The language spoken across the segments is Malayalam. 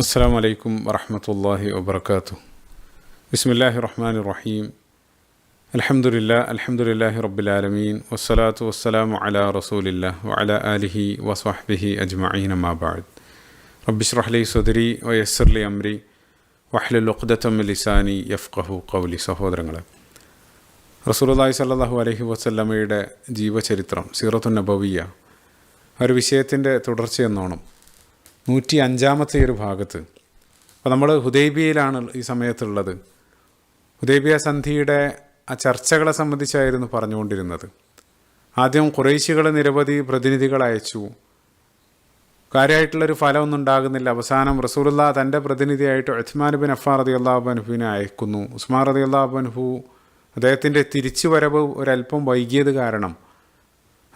അസ്സലാമു അലൈക്കും വറഹ്മത്തുള്ളാഹി വബറകാതുഹു. ബിസ്മില്ലാഹിർ റഹ്മാനിർ റഹീം. അൽഹംദുലില്ലാഹി റബ്ബിൽ ആലമീൻ വസ്സലാത്തു വസ്സലാമു അലാ റസൂലില്ലാഹി വഅലാ ആലിഹി വസ്വഹ്ബിഹി അജ്മഈൻ. അമ്മാ ബഅദ്. റബ്ബി ഇശ്റഹ് ലി സദ്രി വയസ്സിർ ലി അംരി വഹ്ലുൽ ഉഖ്ദതം മിൻ ലിസാനി യഫ്ഖഹു ഖൗലി. സഹോദരങ്ങളെ, റസൂലുള്ളാഹി സ്വല്ലല്ലാഹു അലൈഹി വസല്ലമയുടെ ജീവചരിത്രം, സീറത്തുൻ നബവിയ്യ, ഒരു വിഷയത്തിൻ്റെ തുടർച്ചയെന്നോണം 105-ാമത്തെ ഒരു ഭാഗത്ത്, അപ്പോൾ നമ്മൾ ഹുദൈബിയയിലാണ് ഈ സമയത്തുള്ളത്. ഹുദൈബിയ സന്ധിയുടെ ആ ചർച്ചകളെ സംബന്ധിച്ചായിരുന്നു പറഞ്ഞുകൊണ്ടിരുന്നത്. ആദ്യം ഖുറൈശികൾ നിരവധി പ്രതിനിധികൾ അയച്ചു. കാര്യമായിട്ടുള്ളൊരു ഫലമൊന്നും ഉണ്ടാകുന്നില്ല. അവസാനം റസൂലുള്ളാഹി തൻ്റെ പ്രതിനിധിയായിട്ട് ഉസ്മാൻ ബിൻ അഫ്ഫാൻ റളിയല്ലാഹു അൻഹുവിനെ അയക്കുന്നു. ഉസ്മാൻ റളിയല്ലാഹു അൻഹു അദ്ദേഹത്തിൻ്റെ തിരിച്ചുവരവ് ഒരല്പം വൈകിയത് കാരണം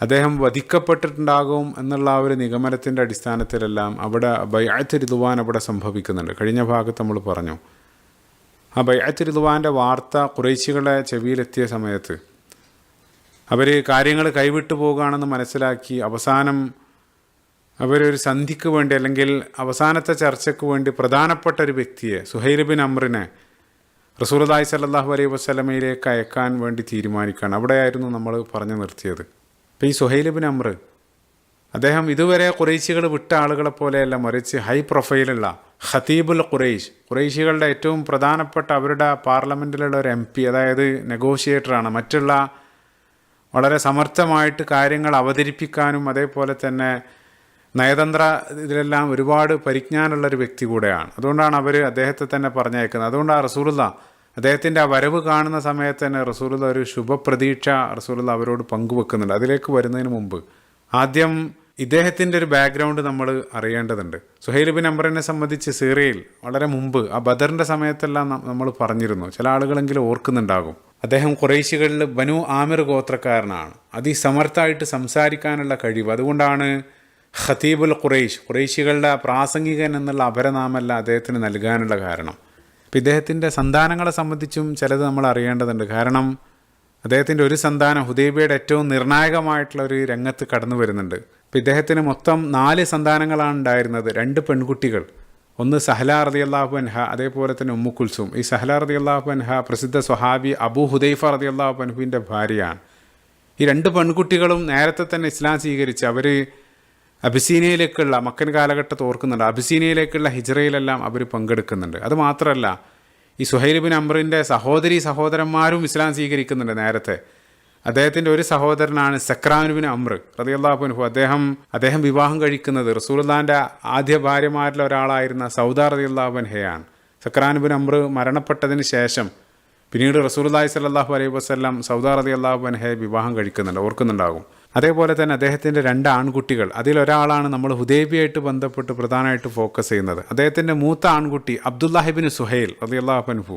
അദ്ദേഹം വധിക്കപ്പെട്ടിട്ടുണ്ടാകും എന്നുള്ള ആ ഒരു നിഗമനത്തിൻ്റെ അടിസ്ഥാനത്തിലെല്ലാം അവിടെ ബൈഅത്ത് റിദ്വാൻ അവിടെ സംഭവിക്കുന്നുണ്ട്. കഴിഞ്ഞ ഭാഗത്ത് നമ്മൾ പറഞ്ഞു, ആ ബൈഅത്ത് റിദ്വാൻ്റെ വാർത്ത ഖുറൈശികളുടെ ചെവിയിലെത്തിയ സമയത്ത് അവർ കാര്യങ്ങൾ കൈവിട്ടു പോകുകയാണെന്ന് മനസ്സിലാക്കി അവസാനം അവരൊരു സന്ധിക്ക് വേണ്ടി, അല്ലെങ്കിൽ അവസാനത്തെ ചർച്ചയ്ക്ക് വേണ്ടി പ്രധാനപ്പെട്ട ഒരു വ്യക്തിയെ, സുഹൈൽ ബിൻ അംറിനെ, റസൂലുള്ളാഹി സ്വല്ലല്ലാഹു അലൈഹി വസല്ലമയിലേക്ക് അയക്കാൻ വേണ്ടി തീരുമാനിക്കുകയാണ്. അവിടെയായിരുന്നു നമ്മൾ പറഞ്ഞു നിർത്തിയത്. അപ്പോൾ ഈ സുഹൈൽ ബിൻ അംർ, അദ്ദേഹം ഇതുവരെ ഖുറൈശികൾ വിട്ട ആളുകളെ പോലെയല്ല, മറിച്ച് ഹൈ പ്രൊഫൈലുള്ള ഖതീബുൽ ഖുറൈശ്, ഖുറൈശികളുടെ ഏറ്റവും പ്രധാനപ്പെട്ട അവരുടെ പാർലമെൻറ്റിലുള്ള ഒരു MP, അതായത് നെഗോഷിയേറ്ററാണ്. മറ്റുള്ള വളരെ സമർത്ഥമായിട്ട് കാര്യങ്ങൾ അവതരിപ്പിക്കാനും അതേപോലെ തന്നെ നയതന്ത്ര ഇതിലെല്ലാം ഒരുപാട് പരിജ്ഞാനമുള്ളൊരു വ്യക്തി കൂടെയാണ്. അതുകൊണ്ടാണ് അവർ അദ്ദേഹത്തെ തന്നെ പറഞ്ഞയക്കുന്നത്. അതുകൊണ്ടാണ് റസൂലുള്ളാഹി അദ്ദേഹത്തിൻ്റെ ആ വരവ് കാണുന്ന സമയത്ത് തന്നെ റസൂലുള്ളാഹി ഒരു ശുഭപ്രതീക്ഷ റസൂലുള്ളാഹി അവരോട് പങ്കുവെക്കുന്നുണ്ട്. അതിലേക്ക് വരുന്നതിന് മുമ്പ് ആദ്യം ഇദ്ദേഹത്തിൻ്റെ ഒരു ബാക്ക്ഗ്രൗണ്ട് നമ്മൾ അറിയേണ്ടതുണ്ട്. സുഹൈൽ ബിൻ അംറിനെ സംബന്ധിച്ച് സീറിയയിൽ വളരെ മുമ്പ് ആ ബദറിൻ്റെ സമയത്തെല്ലാം നമ്മൾ പറഞ്ഞിരുന്നു. ചില ആളുകളെങ്കിലും ഓർക്കുന്നുണ്ടാകും. അദ്ദേഹം ഖുറൈശികളിൽ ബനു ആമിർ ഗോത്രക്കാരനാണ്. അതിസമർത്ഥമായിട്ട് സംസാരിക്കാനുള്ള കഴിവ്. അതുകൊണ്ടാണ് ഖതീബുൽ ഖുറൈശ്, ഖുറൈശികളുടെ പ്രാസംഗികൻ എന്നുള്ള അപരനാമല്ല അദ്ദേഹത്തിന് നൽകാനുള്ള കാരണം. അപ്പം ഇദ്ദേഹത്തിൻ്റെ സന്താനങ്ങളെ സംബന്ധിച്ചും ചിലത് നമ്മൾ അറിയേണ്ടതുണ്ട്. കാരണം അദ്ദേഹത്തിൻ്റെ ഒരു സന്താനം ഹുദൈബിയയുടെ ഏറ്റവും നിർണായകമായിട്ടുള്ള ഒരു രംഗത്ത് കടന്നു വരുന്നുണ്ട്. അപ്പം ഇദ്ദേഹത്തിന് മൊത്തം 4 സന്താനങ്ങളാണ് ഉണ്ടായിരുന്നത്. 2 പെൺകുട്ടികൾ, ഒന്ന് സഹല റളിയല്ലാഹു അൻഹ, അതേപോലെ തന്നെ ഉമ്മു കുൽസും. ഈ സഹല റളിയല്ലാഹു അൻഹ പ്രസിദ്ധ സ്വഹാബി അബൂ ഹുദൈഫ റളിയല്ലാഹു അൻഹുവിൻ്റെ ഭാര്യയാണ്. ഈ 2 പെൺകുട്ടികളും നേരത്തെ തന്നെ ഇസ്ലാം സ്വീകരിച്ച് അവർ അബിസീനിയയിലേക്കുള്ള, മക്കൻ കാലഘട്ടത്ത് ഓർക്കുന്നുണ്ട്, അബിസീനിയയിലേക്കുള്ള ഹിജ്റയിലെല്ലാം അവർ പങ്കെടുക്കുന്നുണ്ട്. അതുമാത്രമല്ല, ഈ സുഹൈൽ ബിൻ അംറിൻ്റെ സഹോദരന്മാരും ഇസ്ലാം സ്വീകരിക്കുന്നുണ്ട് നേരത്തെ. അദ്ദേഹത്തിൻ്റെ ഒരു സഹോദരനാണ് സക്രാൻ ബിൻ അംർ റളിയല്ലാഹു അൻഹു. അദ്ദേഹം വിവാഹം കഴിക്കുന്നത് റസൂലുള്ളാഹിൻ്റെ ആദ്യ ഭാര്യമാരിൽ ഒരാളായിരുന്ന സൗദ റളിയല്ലാഹു അൻഹയാണ്. സക്രാൻ ബിൻ അംർ മരണപ്പെട്ടതിന് ശേഷം പിന്നീട് റസൂലുള്ളാഹി സ്വല്ലല്ലാഹു അലൈഹി വസല്ലം സൗദ റളിയല്ലാഹു അൻഹയെ വിവാഹം കഴിക്കുന്നുണ്ട്, ഓർക്കുന്നുണ്ടാകും. അതേപോലെ തന്നെ അദ്ദേഹത്തിൻ്റെ 2 ആൺകുട്ടികൾ, അതിലൊരാളാണ് നമ്മൾ ഹുദൈബിയായിട്ട് ബന്ധപ്പെട്ട് പ്രധാനമായിട്ട് ഫോക്കസ് ചെയ്യുന്നത്. അദ്ദേഹത്തിൻ്റെ മൂത്ത ആൺകുട്ടി അബ്ദുല്ലാഹി ബിൻ സുഹൈൽ റളിയല്ലാഹു അൻഹു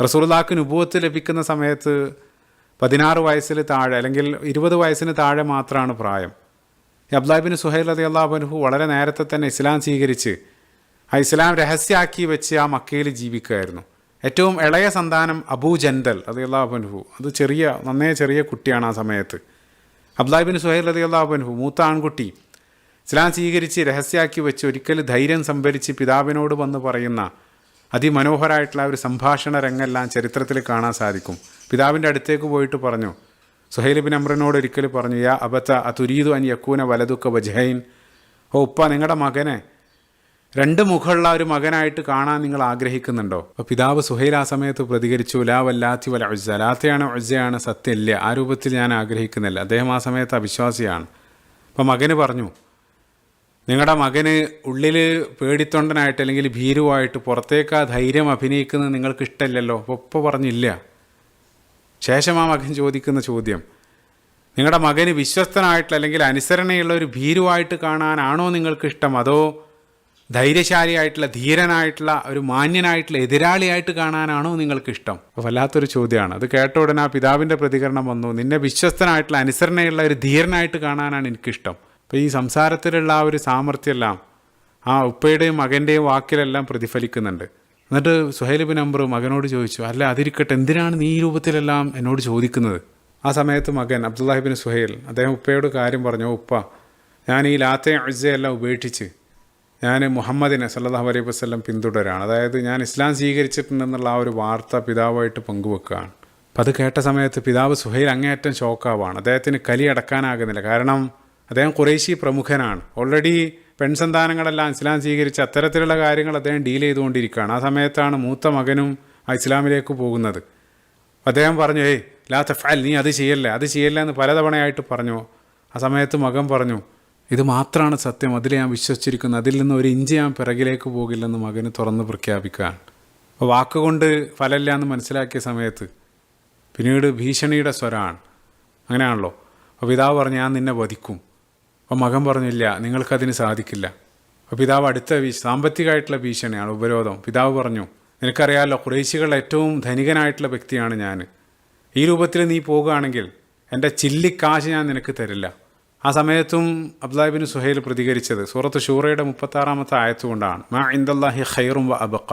റസൂലുള്ളാഹിക്ക് നുബുവത്ത് ലഭിക്കുന്ന സമയത്ത് 16 വയസ്സിൽ താഴെ, അല്ലെങ്കിൽ 20 വയസ്സിന് താഴെ മാത്രമാണ് പ്രായം. ഈ അബ്ദുല്ലാഹി ബിൻ സുഹൈൽ റളിയല്ലാഹു അൻഹു വളരെ നേരത്തെ തന്നെ ഇസ്ലാം സ്വീകരിച്ച് ആ ഇസ്ലാം രഹസ്യമാക്കി വെച്ച് ആ മക്കയിൽ ജീവിക്കുകയായിരുന്നു. ഏറ്റവും ഇളയ സന്താനം അബൂ ജൻദൽ റളിയല്ലാഹു അൻഹു, അത് നന്നേ ചെറിയ കുട്ടിയാണ് ആ സമയത്ത്. അബ്ദുല്ലാഹി ബിൻ സുഹൈൽ റളിയല്ലാഹു അൻഹു മൂത്ത ആൺകുട്ടി ഇസ്ലാം സ്വീകരിച്ച് രഹസ്യമാക്കി വെച്ച് ഒരിക്കൽ ധൈര്യം സംഭരിച്ച് പിതാവിനോട് വന്ന് പറയുന്ന അതിമനോഹരമായിട്ടുള്ള ഒരു സംഭാഷണ രംഗമെല്ലാം ചരിത്രത്തിൽ കാണാൻ സാധിക്കും. പിതാവിൻ്റെ അടുത്തേക്ക് പോയിട്ട് പറഞ്ഞു, സുഹൈൽ ബിൻ അംറിനോട് ഒരിക്കൽ പറഞ്ഞു, യാ അബത്ത അതുരീദു അൻ യക്കൂന വലതുക്ക വജ്ഹൈൻ, ഓ ഉപ്പ, നിങ്ങളുടെ മകനെ 2 മുഖമുള്ള ഒരു മകനായിട്ട് കാണാൻ നിങ്ങൾ ആഗ്രഹിക്കുന്നുണ്ടോ? അപ്പോൾ പിതാവ് സുഹൈൽ ആ സമയത്ത് പ്രതികരിച്ചു, ലാ വല്ലാത്തി വല ഉസ്സ, ലാത്തയാണ് ഉസ്സയാണ് സത്യമില്ല, ആ രൂപത്തിൽ ഞാൻ ആഗ്രഹിക്കുന്നില്ല. അദ്ദേഹം ആ സമയത്ത് അവിശ്വാസിയാണ്. അപ്പോൾ മകന് പറഞ്ഞു, നിങ്ങളുടെ മകന് ഉള്ളിൽ പേടിത്തൊണ്ടനായിട്ട് അല്ലെങ്കിൽ ഭീരുവായിട്ട് പുറത്തേക്ക് ആ ധൈര്യം അഭിനയിക്കുന്നത് നിങ്ങൾക്ക് ഇഷ്ടമില്ലല്ലോ. അപ്പോൾ ഉപ്പ പറഞ്ഞില്ല. ശേഷം ആ മകൻ ചോദിക്കുന്ന ചോദ്യം, നിങ്ങളുടെ മകന് വിശ്വസ്തനായിട്ടുള്ള അല്ലെങ്കിൽ അനുസരണയുള്ള ഒരു ഭീരുവായിട്ട് കാണാനാണോ നിങ്ങൾക്ക് ഇഷ്ടം, അതോ ധൈര്യശാലിയായിട്ടുള്ള ധീരനായിട്ടുള്ള ഒരു മാന്യനായിട്ടുള്ള എതിരാളിയായിട്ട് കാണാനാണോ നിങ്ങൾക്കിഷ്ടം? അപ്പോൾ വല്ലാത്തൊരു ചോദ്യമാണ്. അത് കേട്ട ഉടനെ ആ പിതാവിൻ്റെ പ്രതികരണം വന്നു, നിന്നെ വിശ്വസ്തനായിട്ടുള്ള അനുസരണയുള്ള ഒരു ധീരനായിട്ട് കാണാനാണ് എനിക്കിഷ്ടം. അപ്പോൾ ഈ സംസാരത്തിലുള്ള ആ ഒരു സാമർത്ഥ്യമെല്ലാം ആ ഉപ്പയുടെയും മകൻ്റെയും വാക്കിലെല്ലാം പ്രതിഫലിക്കുന്നുണ്ട്. എന്നിട്ട് സുഹൈൽ ബിൻ അംർ മകനോട് ചോദിച്ചു, അല്ല അതിരിക്കട്ടെ, എന്തിനാണ് നീ ഈ രൂപത്തിലെല്ലാം എന്നോട് ചോദിക്കുന്നത്? ആ സമയത്ത് മകൻ അബ്ദുല്ലാഹി ബിൻ സുഹൈൽ അദ്ദേഹം ഉപ്പയോട് കാര്യം പറഞ്ഞു, ഉപ്പ, ഞാൻ ഈ ലാത്തയും ഉസ്സയെല്ലാം ഉപേക്ഷിച്ച് ഞാൻ മുഹമ്മദിനെ സല്ലല്ലാഹു അലൈഹി വസല്ലം പിന്തുടരാണ്, അതായത് ഞാൻ ഇസ്ലാം സ്വീകരിച്ചിട്ടുണ്ടെന്നുള്ള ആ ഒരു വാർത്ത പിതാവായിട്ട് പങ്കുവെക്കുകയാണ്. അപ്പം അത് കേട്ട സമയത്ത് പിതാവ് സുഹൈൽ അങ്ങേയറ്റം ഷോക്കാവാണ്. അദ്ദേഹത്തിന് കലി അടക്കാനാകുന്നില്ല. കാരണം അദ്ദേഹം ഖുറൈശി പ്രമുഖനാണ്. ഓൾറെഡി പെൺസന്താനങ്ങളെല്ലാം ഇസ്ലാം സ്വീകരിച്ച് അത്തരത്തിലുള്ള കാര്യങ്ങൾ അദ്ദേഹം ഡീൽ ചെയ്തുകൊണ്ടിരിക്കുകയാണ്. ആ സമയത്താണ് മൂത്ത മകനും ആ ഇസ്ലാമിലേക്ക് പോകുന്നത്. അദ്ദേഹം പറഞ്ഞു, ഏയ് ലാ തഫ്അൽ, നീ അത് ചെയ്യല്ല എന്ന് പലതവണയായിട്ട് പറഞ്ഞു. ആ സമയത്ത് മകൻ പറഞ്ഞു, ഇത് മാത്രമാണ് സത്യം, അതിൽ ഞാൻ വിശ്വസിച്ചിരിക്കുന്നു, അതിൽ നിന്ന് ഒരു ഇഞ്ച് ഞാൻ പിറകിലേക്ക് പോകില്ലെന്ന് മകന് തുറന്ന് പ്രഖ്യാപിക്കുകയാണ്. അപ്പോൾ വാക്കുകൊണ്ട് ഫലമില്ല എന്ന് മനസ്സിലാക്കിയ സമയത്ത് പിന്നീട് ഭീഷണിയുടെ സ്വരമാണ്. അങ്ങനെയാണല്ലോ. അപ്പോൾ പിതാവ് പറഞ്ഞു, ഞാൻ നിന്നെ വധിക്കും. അപ്പോൾ മകൻ പറഞ്ഞില്ല, നിങ്ങൾക്കതിന് സാധിക്കില്ല. അപ്പോൾ പിതാവ് അടുത്ത സാമ്പത്തികമായിട്ടുള്ള ഭീഷണിയാണ്, ഉപരോധം. പിതാവ് പറഞ്ഞു, നിനക്കറിയാമല്ലോ ഖുറൈശികളുടെ ഏറ്റവും ധനികനായിട്ടുള്ള വ്യക്തിയാണ് ഞാൻ. ഈ രൂപത്തിൽ നീ പോകുകയാണെങ്കിൽ എൻ്റെ ചില്ലിക്കാശ് ഞാൻ നിനക്ക് തരില്ല. ആ സമയത്തും അബ്ദുല്ലാഹി ബിൻ സുഹൈൽ പ്രതികരിച്ചത് സൂറത്ത് ഷൂറയുടെ 36-ാമത്തെ ആയത്തുകൊണ്ടാണ്. മാ ഇൻദല്ലാഹി ഖൈറും വ അബഖ,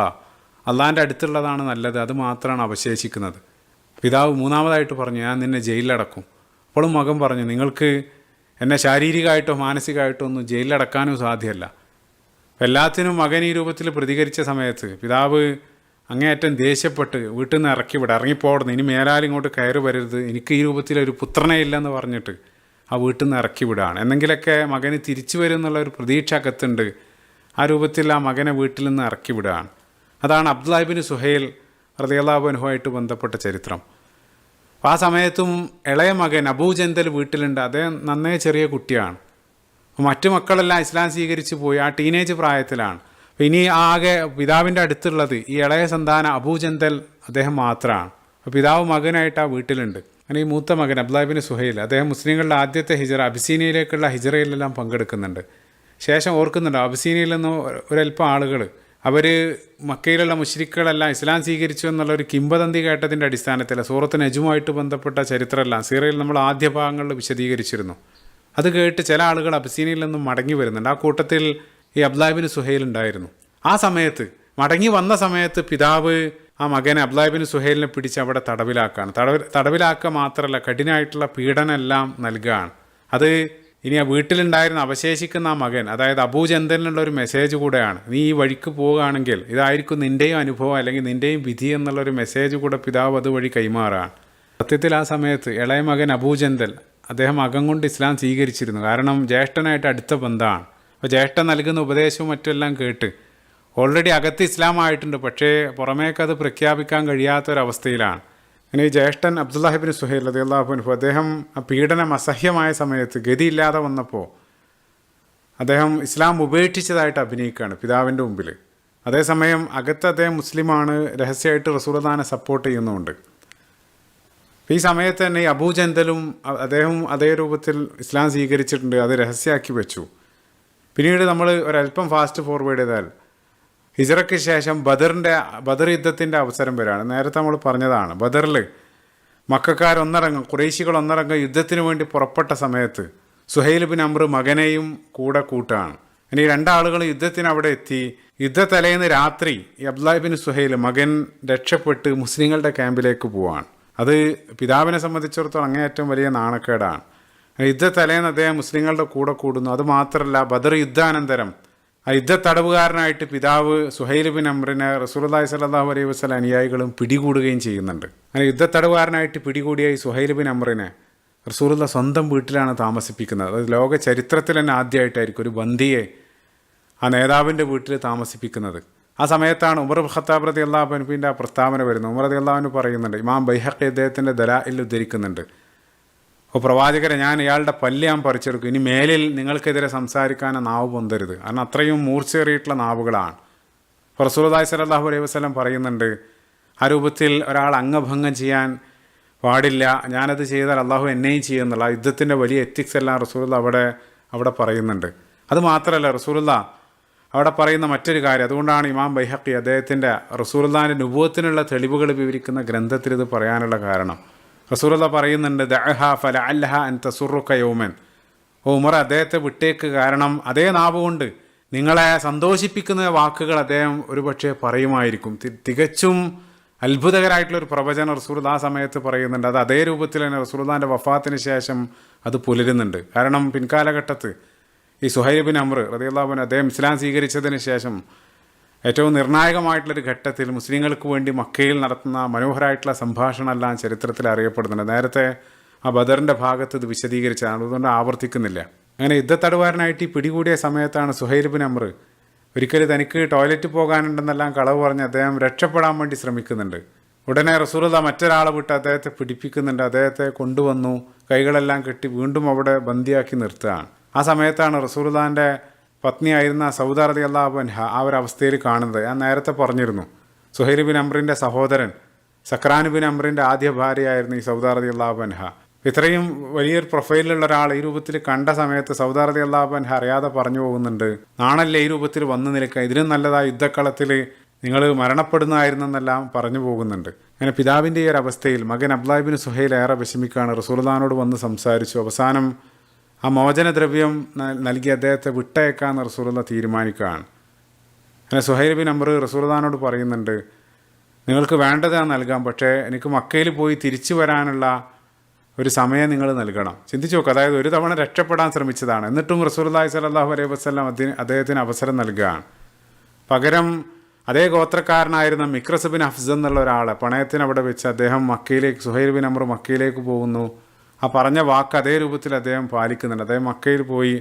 അള്ളാഹിൻ്റെ അടുത്തുള്ളതാണ് നല്ലത്, അത് മാത്രമാണ് അവശേഷിക്കുന്നത്. പിതാവ് മൂന്നാമതായിട്ട് പറഞ്ഞു, ഞാൻ നിന്നെ ജയിലിലടക്കും. അപ്പോഴും മകൻ പറഞ്ഞു, നിങ്ങൾക്ക് എന്നെ ശാരീരികമായിട്ടോ മാനസികമായിട്ടോ ഒന്നും ജയിലിലടക്കാനും സാധ്യമല്ല. എല്ലാത്തിനും മകൻ ഈ രൂപത്തിൽ പ്രതികരിച്ച സമയത്ത് പിതാവ് അങ്ങേയറ്റം ദേഷ്യപ്പെട്ട് വീട്ടിൽ നിന്ന് ഇറങ്ങിപ്പോടുന്നു, ഇനി മേലാൽ ഇങ്ങോട്ട് കയറി വരരുത്, എനിക്ക് ഈ രൂപത്തിലൊരു പുത്രനെ ഇല്ലെന്ന് പറഞ്ഞിട്ട് ആ വീട്ടിൽ നിന്ന് ഇറക്കി വിടുകയാണ്. എന്നെങ്കിലൊക്കെ മകന് തിരിച്ചു വരും എന്നുള്ള ഒരു പ്രതീക്ഷ അകത്തുണ്ട്. ആ രൂപത്തിൽ ആ മകനെ വീട്ടിൽ നിന്ന് ഇറക്കി വിടുകയാണ്. അതാണ് അബ്ദുല്ലാഹി ബിൻ സുഹൈൽ റളിയല്ലാഹു അൻഹുവായിട്ട് ബന്ധപ്പെട്ട ചരിത്രം. ആ സമയത്തും ഇളയ മകൻ അബൂ ജന്തൽ വീട്ടിലുണ്ട്. അദ്ദേഹം നന്നേ ചെറിയ കുട്ടിയാണ്. മറ്റു മക്കളെല്ലാം ഇസ്ലാം സ്വീകരിച്ച് പോയി, ആ ടീനേജ് പ്രായത്തിലാണ്. അപ്പോൾ ഇനി ആകെ പിതാവിൻ്റെ അടുത്തുള്ളത് ഈ ഇളയ സന്താനം അബൂ ജന്തൽ അദ്ദേഹം മാത്രമാണ്. അപ്പോൾ പിതാവ് മകനായിട്ട് ആ വീട്ടിലുണ്ട്. അങ്ങനെ ഈ മൂത്ത മകൻ അബ്ദുല്ലാഹി ബിൻ സുഹൈൽ അദ്ദേഹം മുസ്ലിങ്ങളുടെ ആദ്യത്തെ ഹിജറ അബിസീനിയയിലേക്കുള്ള ഹിജറയിലെല്ലാം പങ്കെടുക്കുന്നുണ്ട്. ശേഷം ഓർക്കുന്നുണ്ട്, അബിസീനിയയിൽ നിന്ന് ഒരൽപ്പം ആളുകൾ അവർ മക്കയിലുള്ള മുശ്രിക്കുകളെല്ലാം ഇസ്ലാം സ്വീകരിച്ചു എന്നുള്ളൊരു കിംവദന്തി കേട്ടതിൻ്റെ അടിസ്ഥാനത്തിൽ സൂറത്ത് നജ്മുമായിട്ട് ബന്ധപ്പെട്ട ചരിത്രമെല്ലാം സീറയിൽ നമ്മൾ ആദ്യ ഭാഗങ്ങളിൽ വിശദീകരിച്ചിരുന്നു. അത് കേട്ട് ചില ആളുകൾ അബിസീനിയയിൽ നിന്നും മടങ്ങി വരുന്നുണ്ട്. ആ കൂട്ടത്തിൽ ഈ അബ്ദുല്ലാഹി ബിൻ സുഹൈൽ ഉണ്ടായിരുന്നു. ആ സമയത്ത് മടങ്ങി വന്ന സമയത്ത് പിതാവ് ആ മകനെ അബ്ദുല്ലാഹി ബിൻ സുഹൈലിനെ പിടിച്ച് അവിടെ തടവിലാക്കുകയാണ്. തടവിലാക്കുക മാത്രമല്ല, കഠിനമായിട്ടുള്ള പീഡനമെല്ലാം നൽകുകയാണ്. അത് ഇനി ആ വീട്ടിലുണ്ടായിരുന്ന അവശേഷിക്കുന്ന ആ മകൻ, അതായത് അബൂ ജന്തലിനുള്ള ഒരു മെസ്സേജ് കൂടെയാണ്. നീ ഈ വഴിക്ക് പോവുകയാണെങ്കിൽ ഇതായിരിക്കും നിൻ്റെയും അനുഭവം അല്ലെങ്കിൽ നിൻ്റെയും വിധി എന്നുള്ളൊരു മെസ്സേജ് കൂടെ പിതാവ് അതുവഴി കൈമാറുകയാണ്. സത്യത്തിൽ ആ സമയത്ത് ഇളയ മകൻ അബൂ ജന്തൽ അദ്ദേഹം അകം കൊണ്ട് ഇസ്ലാം സ്വീകരിച്ചിരുന്നു. കാരണം ജ്യേഷ്ഠനായിട്ട് അടുത്ത ബന്ധമാണ്. അപ്പോൾ ജ്യേഷ്ഠൻ നൽകുന്ന ഉപദേശവും മറ്റെല്ലാം കേട്ട് ഓൾറെഡി അകത്ത് ഇസ്ലാമായിട്ടുണ്ട്, പക്ഷേ പുറമേക്കത് പ്രഖ്യാപിക്കാൻ കഴിയാത്തൊരവസ്ഥയിലാണ്. അങ്ങനെ ഈ ജ്യേഷ്ഠൻ അബ്ദുല്ലാഹി ബിൻ സുഹൈൽ റളിയല്ലാഹു അൻഹു അദ്ദേഹം ആ പീഡനം അസഹ്യമായ സമയത്ത് ഗതിയില്ലാതെ വന്നപ്പോൾ അദ്ദേഹം ഇസ്ലാം ഉപേക്ഷിച്ചതായിട്ട് അഭിനയിക്കുകയാണ് പിതാവിൻ്റെ മുമ്പിൽ. അതേസമയം അകത്ത് അദ്ദേഹം മുസ്ലിമാണ്, രഹസ്യമായിട്ട് റസൂലുള്ളാഹിനെ സപ്പോർട്ട് ചെയ്യുന്നുമുണ്ട്. ഈ സമയത്ത് തന്നെ ഈ അബൂ ജന്തലും അദ്ദേഹം അതേ രൂപത്തിൽ ഇസ്ലാം സ്വീകരിച്ചിട്ടുണ്ട്, അത് രഹസ്യമാക്കി വെച്ചു. പിന്നീട് നമ്മൾ ഒരല്പം ഫാസ്റ്റ് ഫോർവേഡ് ചെയ്താൽ ഹിജറയ്ക്ക് ശേഷം ബദർ യുദ്ധത്തിൻ്റെ അവസരം വരികയാണ്. നേരത്തെ നമ്മൾ പറഞ്ഞതാണ്, ബദറിൽ മക്കക്കാരൊന്നടങ്കം ഖുറൈശികൾ ഒന്നടങ്കം യുദ്ധത്തിന് വേണ്ടി പുറപ്പെട്ട സമയത്ത് സുഹൈൽ ബിൻ അംർ മകനെയും കൂടെ കൂട്ടുകയാണ്. ഇനി രണ്ടാളുകൾ യുദ്ധത്തിന് അവിടെ എത്തി. യുദ്ധത്തലേന്ന് രാത്രി ഈ അബ്ദുല്ലാഹി ബിൻ സുഹൈൽ മകൻ രക്ഷപ്പെട്ട് മുസ്ലിങ്ങളുടെ ക്യാമ്പിലേക്ക് പോവാണ്. അത് പിതാവിനെ സംബന്ധിച്ചിടത്തോളം അങ്ങേയറ്റം വലിയ നാണക്കേടാണ്. യുദ്ധത്തലേന്ന് അദ്ദേഹം മുസ്ലിങ്ങളുടെ കൂടെ കൂടുന്നു. അതുമാത്രമല്ല, ബദർ യുദ്ധാനന്തരം ആ യുദ്ധത്തടവുകാരനായിട്ട് പിതാവ് സുഹൈൽ ബിൻ അംറിനെ റസൂലുള്ളാഹി സ്വല്ലല്ലാഹു അലൈഹി വസല്ലം അനുയായികളും പിടികൂടുകയും ചെയ്യുന്നുണ്ട്. അങ്ങനെ യുദ്ധത്തടവുകാരനായിട്ട് പിടികൂടിയ ഈ സുഹൈൽ ബിൻ അംറിനെ റസൂലുള്ളാഹി സ്വന്തം വീട്ടിലാണ് താമസിപ്പിക്കുന്നത്. അത് ലോക ചരിത്രത്തിൽ തന്നെ ആദ്യമായിട്ടായിരിക്കും ഒരു ബന്ദിയെ ആ നേതാവിൻ്റെ വീട്ടിൽ താമസിപ്പിക്കുന്നത്. ആ സമയത്താണ് ഉമർ ഇബ്നു ഖത്താബ് റളിയല്ലാഹു അൻഹുവിൻ്റെ ആ പ്രസ്താവന വരുന്നത്. ഉമർ റളിയല്ലാഹു അൻഹു പറയുന്നുണ്ട്, ഇമാം ബൈഹഖി അദ്ദേഹത്തിൻ്റെ ദലാഇൽ ഉദ്ധരിക്കുന്നുണ്ട്, അപ്പോൾ പ്രവാചകരെ, ഞാൻ ഇയാളുടെ പല്ല് ഞാൻ പറിച്ചെടുക്കും, ഇനി മേലിൽ നിങ്ങൾക്കെതിരെ സംസാരിക്കാൻ നാവ് പൊന്തരുത്. കാരണം അത്രയും മൂർച്ചയേറിയിട്ടുള്ള നാവുകളാണ്. അപ്പോൾ റസൂലുള്ളാഹി സ്വല്ലല്ലാഹു അലൈഹി വസല്ലം പറയുന്നുണ്ട്, ആ രൂപത്തിൽ ഒരാൾ അംഗഭംഗം ചെയ്യാൻ പാടില്ല, ഞാനത് ചെയ്താൽ അള്ളാഹു എന്നെയും ചെയ്യുന്നുള്ള യുദ്ധത്തിൻ്റെ വലിയ എത്തിക്സ് എല്ലാം റസൂലുള്ളാഹി അവിടെ പറയുന്നുണ്ട്. അതുമാത്രമല്ല, റസൂലുള്ളാഹി അവിടെ പറയുന്ന മറ്റൊരു കാര്യം, അതുകൊണ്ടാണ് ഇമാം ബൈഹഖി അദ്ദേഹത്തിൻ്റെ റസൂലുള്ളാഹിൻ്റെ നുബുവത്തിനുള്ള തെളിവുകൾ വിവരിക്കുന്ന ഗ്രന്ഥത്തിൽ ഇത് പറയാനുള്ള കാരണം. റസൂലുള്ളാഹി പറയുന്നുണ്ട്, ദഅഹ ഫലഅല്ലഹ അൻ തസുറുക യൗമൻ, ഓ ഉമർ അദ്ദേഹത്തെ വിട്ടേക്ക്, കാരണം അതേ നാവ് കൊണ്ട് നിങ്ങളെ സന്തോഷിപ്പിക്കുന്ന വാക്കുകൾ അദ്ദേഹം ഒരുപക്ഷെ പറയുമായിരിക്കും. തികച്ചും അത്ഭുതകരമായിട്ടുള്ളൊരു പ്രവചനം റസൂലുള്ളാഹി ആ സമയത്ത് പറയുന്നുണ്ട്. അത് അതേ രൂപത്തിൽ തന്നെ റസൂലുള്ളാഹിൻ്റെ വഫാത്തിന് ശേഷം അത് പുലരുന്നുണ്ട്. കാരണം പിൻകാലഘട്ടത്ത് ഈ സുഹൈൽ ബിൻ അംർ റളിയല്ലാഹു അൻഹു അദ്ദേഹം ഇസ്ലാം സ്വീകരിച്ചതിന് ശേഷം ഏറ്റവും നിർണായകമായിട്ടുള്ളൊരു ഘട്ടത്തിൽ മുസ്ലിങ്ങൾക്ക് വേണ്ടി മക്കയിൽ നടത്തുന്ന മനോഹരമായിട്ടുള്ള സംഭാഷണമെല്ലാം ചരിത്രത്തിൽ അറിയപ്പെടുന്നുണ്ട്. നേരത്തെ ആ ബദറിൻ്റെ ഭാഗത്ത് ഇത് വിശദീകരിച്ചതാണ്, അതുകൊണ്ട് ആവർത്തിക്കുന്നില്ല. അങ്ങനെ യുദ്ധത്തടവുകാരനായിട്ട് ഈ പിടികൂടിയ സമയത്താണ് സുഹൈൽ ബിൻ അംർ ഒരിക്കലും തനിക്ക് ടോയ്ലറ്റ് പോകാനുണ്ടെന്നെല്ലാം കളവ് പറഞ്ഞ് അദ്ദേഹം രക്ഷപ്പെടാൻ വേണ്ടി ശ്രമിക്കുന്നുണ്ട്. ഉടനെ റസൂലുള്ളാഹി മറ്റൊരാളെ വിട്ട് അദ്ദേഹത്തെ പിടിപ്പിക്കുന്നുണ്ട്. അദ്ദേഹത്തെ കൊണ്ടുവന്നു കൈകളെല്ലാം കെട്ടി വീണ്ടും അവിടെ ബന്ദിയാക്കി നിർത്തുകയാണ്. ആ സമയത്താണ് റസൂലുള്ളാഹിൻ്റെ പത്നിയായിരുന്ന സൗദ റളിയല്ലാഹു അൻഹ ആ ഒരു അവസ്ഥയിൽ കാണുന്നത്. ഞാൻ നേരത്തെ പറഞ്ഞിരുന്നു, സുഹൈൽ ബിൻ അംറിൻ്റെ സഹോദരൻ സക്രാൻ ബിൻ അംറിൻ്റെ ആദ്യ ഭാര്യയായിരുന്നു ഈ സൗദ റളിയല്ലാഹു അൻഹ. ഇത്രയും വലിയൊരു പ്രൊഫൈലിലുള്ള ഒരാൾ ഈ രൂപത്തിൽ കണ്ട സമയത്ത് സൗദ റളിയല്ലാഹു അൻഹ അറിയാതെ പറഞ്ഞു പോകുന്നുണ്ട്, നാണല്ലേ ഈ രൂപത്തിൽ വന്നു നിൽക്കുക, ഇതിനും നല്ലതാ യുദ്ധക്കളത്തിൽ നിങ്ങൾ മരണപ്പെടുന്നതായിരുന്നെന്നെല്ലാം പറഞ്ഞു പോകുന്നുണ്ട്. അങ്ങനെ പിതാവിൻ്റെ ഈ ഒരു അവസ്ഥയിൽ മകൻ അബ്ദുല്ലാഹ് ഇബ്നു സുഹൈൽ ഏറെ വിഷമിക്കുകയാണ്. റസൂലുള്ളാഹിനോട് വന്ന് സംസാരിച്ചു. അവസാനം ആ മോചനദ്രവ്യം നൽകി അദ്ദേഹത്തെ വിട്ടയക്കാമെന്ന് റസൂലുള്ളാഹി തീരുമാനിക്കുകയാണ്. അങ്ങനെ സുഹൈൽ ബിൻ അംർ റസൂലുള്ളാഹിനോട് പറയുന്നുണ്ട്, നിങ്ങൾക്ക് വേണ്ടത് നൽകാം, പക്ഷേ എനിക്ക് മക്കയിൽ പോയി തിരിച്ചു വരാനുള്ള ഒരു സമയം നിങ്ങൾ നൽകണം. ചിന്തിച്ചു നോക്കുക, അതായത് ഒരു തവണ രക്ഷപ്പെടാൻ ശ്രമിച്ചതാണ്, എന്നിട്ടും റസൂലുള്ളാഹി സ്വല്ലല്ലാഹു അലൈഹി വസല്ലം അദ്ദേഹത്തിന് അവസരം നൽകുകയാണ്. പകരം അതേ ഗോത്രക്കാരനായിരുന്ന മിക്രസ് ബിൻ ഹഫ്സ് എന്നുള്ള ഒരാളെ പണയത്തിന് അവിടെ വെച്ച് അദ്ദേഹം മക്കയിലേക്ക്, സുഹൈൽ ബിൻ അംർ മക്കയിലേക്ക് പോകുന്നു. ആ പറഞ്ഞ വാക്ക് അതേ രൂപത്തിൽ അദ്ദേഹം പാലിക്കുന്നുണ്ട്. അദ്ദേഹം മക്കയിൽ പോയി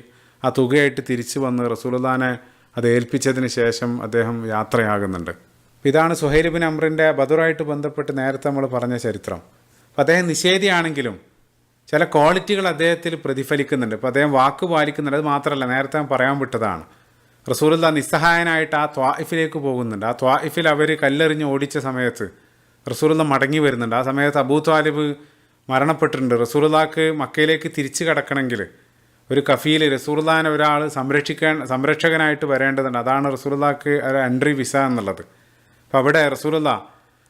ആ തുകയായിട്ട് തിരിച്ചു വന്ന് റസൂലുള്ളാഹിനെ അത് ഏൽപ്പിച്ചതിന് ശേഷം അദ്ദേഹം യാത്രയാകുന്നുണ്ട്. ഇതാണ് സുഹൈൽ ബിൻ അംറിൻ്റെ ബദറുമായിട്ട് ബന്ധപ്പെട്ട് നേരത്തെ നമ്മൾ പറഞ്ഞ ചരിത്രം. അപ്പം അദ്ദേഹം നിഷേധിയാണെങ്കിലും ചില ക്വാളിറ്റികൾ അദ്ദേഹത്തിൽ പ്രതിഫലിക്കുന്നുണ്ട്. ഇപ്പോൾ അദ്ദേഹം വാക്ക് പാലിക്കുന്നുണ്ട്. അത് മാത്രമല്ല, നേരത്തെ പറയാൻ വിട്ടതാണ്, റസൂലുള്ളാഹി നിസ്സഹായനായിട്ട് ആ ത്വായിഫിലേക്ക് പോകുന്നുണ്ട്. ആ ത്വായിഫിൽ അവർ കല്ലെറിഞ്ഞ് ഓടിച്ച സമയത്ത് റസൂലുള്ളാഹി മടങ്ങി വരുന്നുണ്ട്. ആ സമയത്ത് അബൂ ത്വാലിബ് മരണപ്പെട്ടിട്ടുണ്ട്. റസൂലുള്ളാഹിക്ക് മക്കയിലേക്ക് തിരിച്ചു കടക്കണമെങ്കിൽ ഒരു കഫീൽ റസൂലുള്ളാഹിനെ ഒരാൾ സംരക്ഷകനായിട്ട് വരേണ്ടതുണ്ട്. അതാണ് റസൂലുള്ളാഹിക്ക് ഒരു എൻട്രി വിസ എന്നുള്ളത്. അപ്പോൾ അവിടെ റസൂലുള്ളാഹി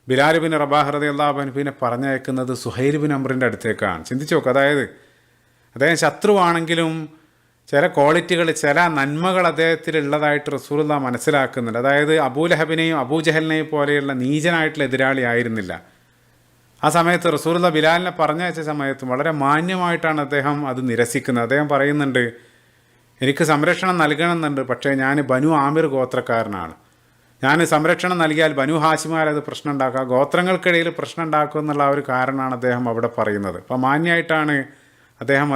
ബിലാൽ ബിൻ റബാഹ് റളിയല്ലാഹു അൻഹുവിനെ പറഞ്ഞയക്കുന്നത് സുഹൈൽ ബിൻ അംറിൻ്റെ അടുത്തേക്കാണ്. ചിന്തിച്ചു നോക്കുക, അതായത് അദ്ദേഹം ശത്രുവാണെങ്കിലും ചില ക്വാളിറ്റികൾ, ചില നന്മകൾ അദ്ദേഹത്തിലുള്ളതായിട്ട് റസൂലുള്ളാഹി മനസ്സിലാക്കുന്നുണ്ട്. അതായത് അബൂലഹബിനെയും അബൂജഹലിനെയും പോലെയുള്ള നീചനായിട്ടുള്ള എതിരാളി ആയിരുന്നില്ല. ആ സമയത്ത് റസൂലുള്ളാഹി ബിലാലിനെ പറഞ്ഞയച്ച സമയത്ത് വളരെ മാന്യമായിട്ടാണ് അദ്ദേഹം അത് നിരസിക്കുന്നത്. അദ്ദേഹം പറയുന്നുണ്ട്, എനിക്ക് സംരക്ഷണം നൽകണമെന്നുണ്ട്, പക്ഷേ ഞാൻ ബനു ആമിർ ഗോത്രക്കാരനാണ്, ഞാൻ സംരക്ഷണം നൽകിയാൽ ബനു ഹാശിമാരത് പ്രശ്നം ഉണ്ടാക്കുക, ഗോത്രങ്ങൾക്കിടയിൽ പ്രശ്നം ഉണ്ടാക്കുക എന്നുള്ള ഒരു കാരണമാണ് അദ്ദേഹം അവിടെ പറയുന്നത്. അപ്പോൾ മാന്യമായിട്ടാണ് അദ്ദേഹം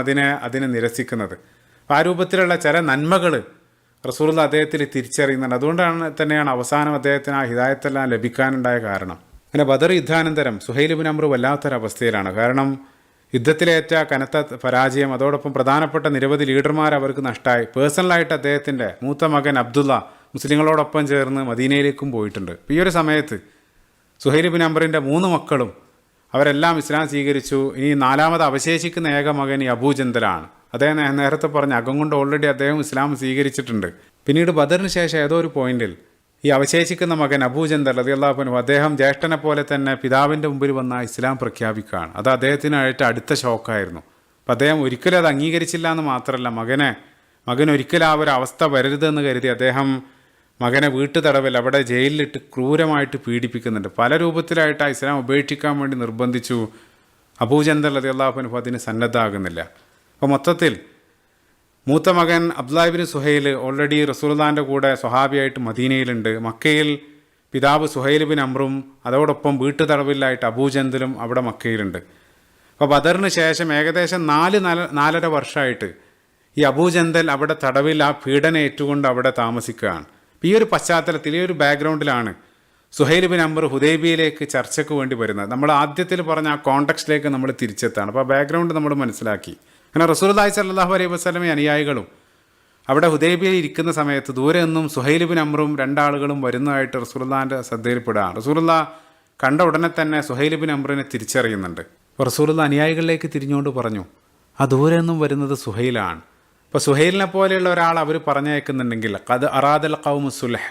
അതിനെ നിരസിക്കുന്നത്. അപ്പോൾ ആ രൂപത്തിലുള്ള ചില നന്മകൾ റസൂലുള്ളാഹി അദ്ദേഹത്തിൽ തിരിച്ചറിയുന്നുണ്ട്. അതുകൊണ്ടാണ് തന്നെയാണ് അവസാനം അദ്ദേഹത്തിന് ആ ഹിദായത്തെല്ലാം ലഭിക്കാനുണ്ടായ കാരണം. അങ്ങനെ ബദർ യുദ്ധാനന്തരം സുഹൈൽ ബിൻ അംർ വല്ലാത്തൊരവസ്ഥയിലാണ്. കാരണം യുദ്ധത്തിലേറ്റ കനത്ത പരാജയം, അതോടൊപ്പം പ്രധാനപ്പെട്ട നിരവധി ലീഡർമാർ അവർക്ക് നഷ്ടമായി. പേഴ്സണലായിട്ട് അദ്ദേഹത്തിൻ്റെ മൂത്ത മകൻ അബ്ദുള്ള മുസ്ലിങ്ങളോടൊപ്പം ചേർന്ന് മദീനയിലേക്കും പോയിട്ടുണ്ട്. ഈ ഒരു സമയത്ത് സുഹൈൽ ബിൻ അംറിൻ്റെ 3 മക്കളും അവരെല്ലാം ഇസ്ലാം സ്വീകരിച്ചു. ഇനി 4ാമത് അവശേഷിക്കുന്ന ഏക മകൻ ഈ അബൂജന്തലാണ്. അദ്ദേഹം നേരത്തെ പറഞ്ഞ അകം കൊണ്ട് ഓൾറെഡി അദ്ദേഹം ഇസ്ലാം സ്വീകരിച്ചിട്ടുണ്ട്. പിന്നീട് ബദറിന് ശേഷം ഏതോ ഒരു പോയിന്റിൽ ഈ അവശേഷിക്കുന്ന മകൻ അബൂജന്തൽ റളിയല്ലാഹു അൻഹു അദ്ദേഹം ജ്യേഷ്ഠനെ പോലെ തന്നെ പിതാവിൻ്റെ മുമ്പിൽ വന്ന ഇസ്ലാം പ്രഖ്യാപിക്കുകയാണ്. അത് അദ്ദേഹത്തിനായിട്ട് അടുത്ത ഷോക്കായിരുന്നു. അപ്പം അദ്ദേഹം ഒരിക്കലും അത് അംഗീകരിച്ചില്ല എന്ന് മാത്രമല്ല, മകൻ ഒരിക്കലും ആ ഒരു അവസ്ഥ വരരുതെന്ന് കരുതി അദ്ദേഹം മകനെ വീട്ടുതടവിൽ അവിടെ ജയിലിലിട്ട് ക്രൂരമായിട്ട് പീഡിപ്പിക്കുന്നുണ്ട്. പല രൂപത്തിലായിട്ട് ആ ഇസ്ലാം ഉപേക്ഷിക്കാൻ വേണ്ടി നിർബന്ധിച്ചു. അബൂജന്തൽ റളിയല്ലാഹു അൻഹു അതിന് സന്നദ്ധമാകുന്നില്ല. അപ്പോൾ മൊത്തത്തിൽ മൂത്ത മകൻ അബ്ദുല്ലാഹ് ഇബ്നു സുഹൈൽ ഓൾറെഡി റസൂലുള്ളാഹിൻ്റെ കൂടെ സ്വഹാബിയായിട്ട് മദീനയിലുണ്ട്. മക്കയിൽ പിതാവ് സുഹൈൽ ബിൻ അംറും അതോടൊപ്പം വീട്ടുതടവിലായിട്ട് അബൂജന്തലും അവിടെ മക്കയിലുണ്ട്. അപ്പോൾ ബദറിന് ശേഷം ഏകദേശം 4-4.5 വർഷമായിട്ട് ഈ അബൂജന്തൽ അവിടെ തടവിൽ ആ പീഡനം ഏറ്റുകൊണ്ട് അവിടെ താമസിക്കുകയാണ്. ഈ ഒരു പശ്ചാത്തലത്തിൽ, ഈ ഒരു ബാക്ക്ഗ്രൗണ്ടിലാണ് സുഹൈൽ ബിൻ അംർ ഹുദൈബിയയിലേക്ക് ചർച്ചയ്ക്ക് വേണ്ടി വരുന്നത്. നമ്മൾ ആദ്യത്തിൽ പറഞ്ഞ ആ കോണ്ടെക്സ്റ്റിലേക്ക് നമ്മൾ തിരിച്ചെത്താണ്. അപ്പോൾ ആ ബാക്ക്ഗ്രൗണ്ട് നമ്മൾ മനസ്സിലാക്കി. അങ്ങനെ റസൂലുള്ളാഹി സ്വല്ലല്ലാഹു അലൈഹി വസല്ലമയും അനുയായികളും അവിടെ ഹുദൈബിയയിൽ ഇരിക്കുന്ന സമയത്ത് ദൂരെ നിന്നും സുഹൈൽ ബിൻ അംറും 2 ആളുകളും വരുന്നതായിട്ട് റസൂലുള്ളാഹിൻ്റെ ശ്രദ്ധയിൽപ്പെടുകയാണ്. റസൂലുള്ളാഹി കണ്ട ഉടനെ തന്നെ സുഹൈൽ ബിൻ അംറിനെ തിരിച്ചറിയുന്നുണ്ട്. അപ്പോൾ റസൂലുള്ളാഹി അനുയായികളിലേക്ക് തിരിഞ്ഞുകൊണ്ട് പറഞ്ഞു, ആ ദൂരെ നിന്നും വരുന്നത് സുഹൈലാണ്. അപ്പോൾ സുഹൈലിനെ പോലെയുള്ള ഒരാൾ അവർ പറഞ്ഞയക്കുന്നുണ്ടെങ്കിൽ ഖദ് അറാദൽ ഖൗമു സുൽഹ്,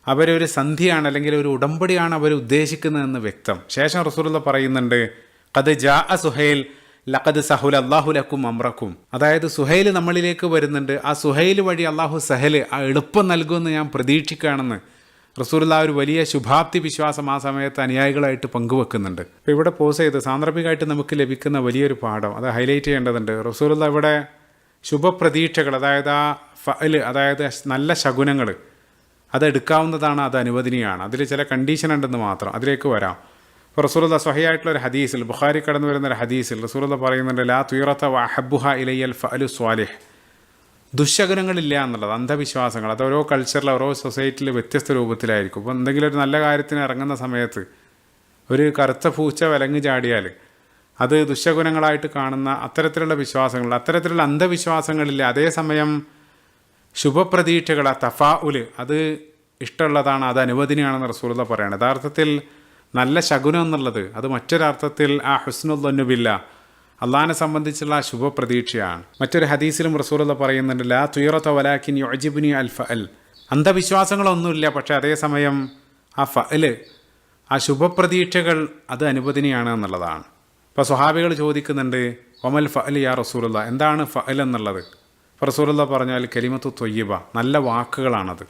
അവരൊരു സന്ധിയാണ് അല്ലെങ്കിൽ ഒരു ഉടമ്പടിയാണ് അവർ ഉദ്ദേശിക്കുന്നതെന്ന് വ്യക്തം. ശേഷം റസൂലുള്ളാഹി പറയുന്നുണ്ട്, ഖദ് ജാഅ സുഹൈൽ ലഖദ് സഹുല അല്ലാഹു ലക്കും അംറക്കും. അതായത് സുഹൈൽ നമ്മളിലേക്ക് വരുന്നുണ്ട്, ആ സുഹൈൽ വഴി അള്ളാഹു സഹൽ ആ എളുപ്പം നൽകുമെന്ന് ഞാൻ പ്രതീക്ഷിക്കുകയാണെന്ന് റസൂലുള്ളാഹി ഒരു വലിയ ശുഭാപ്തി വിശ്വാസം ആ സമയത്ത് അനുയായികളായിട്ട് പങ്കുവെക്കുന്നുണ്ട്. അപ്പോൾ ഇവിടെ പോസ് ചെയ്ത് സാന്ദർഭികമായിട്ട് നമുക്ക് ലഭിക്കുന്ന വലിയൊരു പാഠം അത് ഹൈലൈറ്റ് ചെയ്യേണ്ടതുണ്ട്. റസൂലുള്ളാഹി ഇവിടെ ശുഭപ്രതീക്ഷകൾ, അതായത് ആ ഫഅൽ, അതായത് നല്ല ശകുനങ്ങൾ അതെടുക്കാവുന്നതാണ്, അത് അനുവദനീയമാണ്. അതിൽ ചില കണ്ടീഷൻ ഉണ്ടെന്ന് മാത്രം. അതിലേക്ക് വരാം. ഇപ്പോൾ റസൂലുള്ളാഹി സ്വഹീഹായിട്ടുള്ള ഒരു ഹദീസിൽ, ബുഖാരി കടന്നു വരുന്ന ഒരു ഹദീസിൽ റസൂലുള്ളാഹി പറയുന്നുണ്ട്, ലാ തുയറത വഅഹബ്ബുഹ ഇലയ്യൽ ഫഅലു സ്വാലിഹ്. ദുശ്ശകുനങ്ങളില്ല എന്നുള്ളത്, അന്ധവിശ്വാസങ്ങൾ, അത് ഓരോ കൾച്ചറിൽ ഓരോ സൊസൈറ്റിയിൽ വ്യത്യസ്ത രൂപത്തിലായിരിക്കും. ഇപ്പോൾ എന്തെങ്കിലും ഒരു നല്ല കാര്യത്തിന് ഇറങ്ങുന്ന സമയത്ത് ഒരു കറുത്ത പൂച്ച വിലങ്ങ് ചാടിയാൽ അത് ദുശ്ശകുനങ്ങളായിട്ട് കാണുന്ന അത്തരത്തിലുള്ള വിശ്വാസങ്ങൾ, അത്തരത്തിലുള്ള അന്ധവിശ്വാസങ്ങളില്ല. അതേസമയം ശുഭപ്രതീക്ഷകൾ, ആ തഫാഉല്, അത് ഇഷ്ടമുള്ളതാണ്, അത് അനുവദനീയമാണെന്ന് റസൂലുള്ളാഹി പറയുന്നത്. യഥാർത്ഥത്തിൽ നല്ല ശകുനം എന്നുള്ളത് അത് മറ്റൊരർത്ഥത്തിൽ ആ ഹുസ്നുദ്ദന്നു ബില്ലാഹ്, അള്ളാഹിനെ സംബന്ധിച്ചുള്ള ശുഭപ്രതീക്ഷയാണ്. മറ്റൊരു ഹദീസിലും റസൂലുള്ളാഹി പറയുന്നുണ്ട്, ലാ തുയറത വലാകിൻ യുഅജിബുനി അൽ ഫഅൽ. അന്ധവിശ്വാസങ്ങളൊന്നുമില്ല, പക്ഷേ അതേസമയം ആ ഫഅൽ, ആ ശുഭപ്രതീക്ഷകൾ അത് അനുവദനീയമാണ് എന്നുള്ളതാണ്. ഇപ്പോൾ സ്വഹാബികൾ ചോദിക്കുന്നുണ്ട്, വമൽ ഫഅൽ യാ റസൂലുള്ളാഹി, എന്താണ് ഫഅൽ എന്നുള്ളത്? അപ്പോൾ റസൂലുള്ളാഹി പറഞ്ഞാൽ കലിമത്തു ത്വയ്യിബ, നല്ല വാക്കുകളാണത്.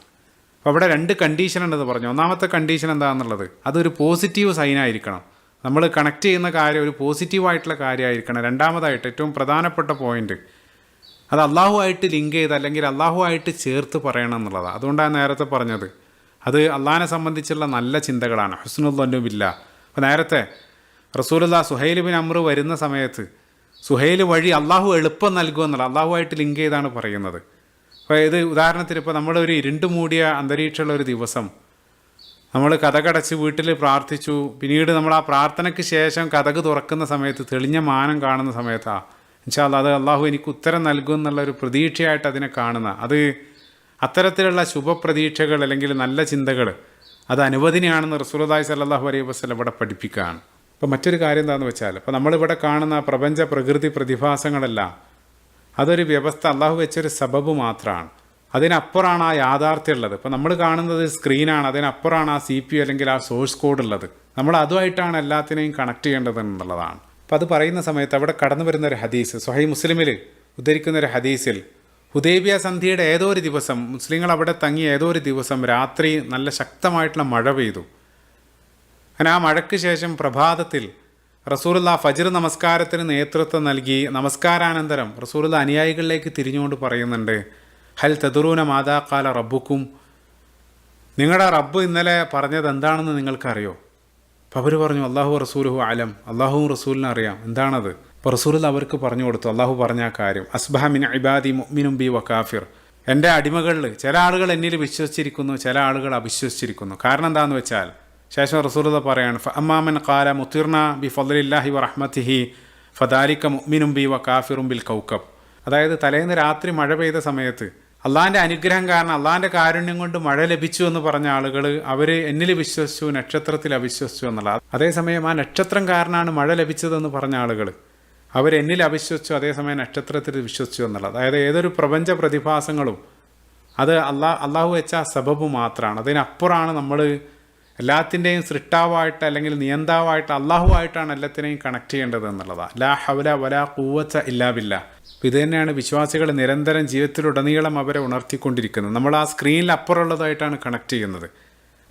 അപ്പോൾ അവിടെ രണ്ട് കണ്ടീഷൻ ഉണ്ടെന്ന് പറഞ്ഞു. ഒന്നാമത്തെ കണ്ടീഷൻ എന്താണെന്നുള്ളത്, അതൊരു പോസിറ്റീവ് സൈനായിരിക്കണം. നമ്മൾ കണക്ട് ചെയ്യുന്ന കാര്യം ഒരു പോസിറ്റീവായിട്ടുള്ള കാര്യമായിരിക്കണം. രണ്ടാമതായിട്ട് ഏറ്റവും പ്രധാനപ്പെട്ട പോയിന്റ്, അത് അള്ളാഹുവായിട്ട് ലിങ്ക് ചെയ്ത് അല്ലെങ്കിൽ അള്ളാഹുവായിട്ട് ചേർത്ത് പറയണം എന്നുള്ളതാണ്. അതുകൊണ്ടാണ് നേരത്തെ പറഞ്ഞത്, അത് അള്ളാഹിനെ സംബന്ധിച്ചുള്ള നല്ല ചിന്തകളാണ്, ഹുസ്നുദ്ദന്നു ബില്ലാഹ്. അപ്പോൾ നേരത്തെ റസൂലുള്ളാഹി സുഹൈൽ ബിൻ അംർ വരുന്ന സമയത്ത് സുഹൈൽ വഴി അള്ളാഹു എളുപ്പം നൽകുമെന്നുള്ള അള്ളാഹുവായിട്ട് ലിങ്ക് ചെയ്താണ് പറയുന്നത്. അപ്പോൾ ഇത് ഉദാഹരണത്തിന് ഇപ്പോൾ നമ്മളൊരു ഇരുണ്ട് മൂടിയ അന്തരീക്ഷമുള്ള ഒരു ദിവസം നമ്മൾ കതകടച്ച് വീട്ടിൽ പ്രാർത്ഥിച്ചു, പിന്നീട് നമ്മൾ ആ പ്രാർത്ഥനയ്ക്ക് ശേഷം കതക് തുറക്കുന്ന സമയത്ത് തെളിഞ്ഞ മാനം കാണുന്ന സമയത്താണ് ഇൻഷാ അല്ലാഹ് അത് അള്ളാഹു എനിക്ക് ഉത്തരം നൽകും എന്നുള്ളൊരു പ്രതീക്ഷയായിട്ട് അതിനെ കാണുന്ന, അത് അത്തരത്തിലുള്ള ശുഭപ്രതീക്ഷകൾ അല്ലെങ്കിൽ നല്ല ചിന്തകൾ അത് അനുവദനീയമാണെന്ന് റസൂലുള്ളാഹി സ്വല്ലല്ലാഹു അലൈഹി വസല്ലം ഇവിടെ പഠിപ്പിക്കുകയാണ്. ഇപ്പോൾ മറ്റൊരു കാര്യം എന്താണെന്ന് വെച്ചാൽ, ഇപ്പോൾ നമ്മളിവിടെ കാണുന്ന പ്രപഞ്ച പ്രകൃതി പ്രതിഭാസങ്ങളെല്ലാം അതൊരു വ്യവസ്ഥ, അള്ളാഹു വെച്ചൊരു സബബ് മാത്രമാണ്. അതിനപ്പുറമാണ് ആ യാഥാർത്ഥ്യം ഉള്ളത്. ഇപ്പോൾ നമ്മൾ കാണുന്നത് സ്ക്രീനാണ്, അതിനപ്പുറമാണ് ആ CPU അല്ലെങ്കിൽ ആ സോഴ്സ് കോഡ് ഉള്ളത്. നമ്മൾ അതുമായിട്ടാണ് എല്ലാത്തിനെയും കണക്ട് ചെയ്യേണ്ടത് എന്നുള്ളതാണ്. അപ്പോൾ അത് പറയുന്ന സമയത്ത് അവിടെ കടന്നു വരുന്ന ഒരു ഹദീസ്, സ്വഹീഹ് മുസ്ലിമിൽ ഉദ്ധരിക്കുന്ന ഒരു ഹദീസിൽ, ഹുദൈബിയ സന്ധിയുടെ ഏതോ ഒരു ദിവസം, മുസ്ലിങ്ങൾ അവിടെ തങ്ങി ഏതോ ഒരു ദിവസം രാത്രി നല്ല ശക്തമായിട്ടുള്ള മഴ പെയ്തു. അങ്ങനെ ആ മഴയ്ക്ക് ശേഷം പ്രഭാതത്തിൽ റസൂലുള്ളാഹി ഫജ്ർ നമസ്കാരത്തിന് നേതൃത്വം നൽകി. നമസ്കാരാനന്തരം റസൂലുള്ളാഹി അനുയായികളിലേക്ക് തിരിഞ്ഞുകൊണ്ട് പറയുന്നുണ്ട്, ഹൽ തദറൂന മാദാ ഖാല റബ്ബുക്കും, നിങ്ങളുടെ റബ്ബ് ഇന്നലെ പറഞ്ഞത് എന്താണെന്ന് നിങ്ങൾക്കറിയോ? അപ്പോൾ അവർ പറഞ്ഞു, അല്ലാഹു റസൂലുഹു അലം, അള്ളാഹുവും റസൂലിനും അറിയാം. എന്താണത്? അപ്പോൾ റസൂലുള്ളാഹി അവർക്ക് പറഞ്ഞു കൊടുത്തു. അള്ളാഹു പറഞ്ഞ ആ കാര്യം, അസ്ബഹ മിൻ ഇബാദി മുഅ്മിനും ബി വകാഫിർ, എൻ്റെ അടിമകളിൽ ചില ആളുകൾ എന്നിൽ വിശ്വസിച്ചിരിക്കുന്നു, ചില ആളുകൾ അവിശ്വസിച്ചിരിക്കുന്നു. കാരണം എന്താണെന്ന് വെച്ചാൽ, ശേഷം റസൂലുള്ളാഹി പറയാണ്, ഫഅമ്മാമൻ ഖാല മുതിർന ബി ഫദ്ലില്ലാഹി വറഹ്മതിഹി ഫദാലിക മുഅ്മിനും ബി വകാഫിറും ബിൽ കൗകബ്. അതായത് തലേന്ന് രാത്രി മഴ പെയ്ത സമയത്ത് അള്ളാഹിൻ്റെ അനുഗ്രഹം കാരണം, അള്ളാഹിൻ്റെ കാരുണ്യം കൊണ്ട് മഴ ലഭിച്ചു എന്ന് പറഞ്ഞ ആളുകൾ, അവർ എന്നിൽ വിശ്വസിച്ചു, നക്ഷത്രത്തിൽ അവിശ്വസിച്ചു എന്നുള്ളത്. അതേസമയം ആ നക്ഷത്രം കാരണമാണ് മഴ ലഭിച്ചതെന്ന് പറഞ്ഞ ആളുകൾ, അവരെന്നിൽ അവിശ്വസിച്ചു, അതേസമയം നക്ഷത്രത്തിൽ വിശ്വസിച്ചു എന്നുള്ളത്. അതായത് ഏതൊരു പ്രപഞ്ച പ്രതിഭാസങ്ങളും അത് അള്ളാഹു വെച്ച സബബ് മാത്രമാണ്. അതിനപ്പുറമാണ് നമ്മൾ എല്ലാത്തിൻ്റെയും സൃഷ്ടാവായിട്ട് അല്ലെങ്കിൽ നിയന്താവായിട്ട് അള്ളാഹുവായിട്ടാണ് എല്ലാത്തിനെയും കണക്ട് ചെയ്യേണ്ടത് എന്നുള്ളതാണ്. ലാ ഹൗല വലാ ഖുവത ഇല്ലാ ബില്ലാഹ്. ഇത് തന്നെയാണ് വിശ്വാസികൾ നിരന്തരം ജീവിതത്തിലുടനീളം അവരെ ഉണർത്തിക്കൊണ്ടിരിക്കുന്നത്. നമ്മൾ ആ സ്ക്രീനിൽ അപ്പുറമുള്ളതായിട്ടാണ് കണക്ട് ചെയ്യുന്നത്.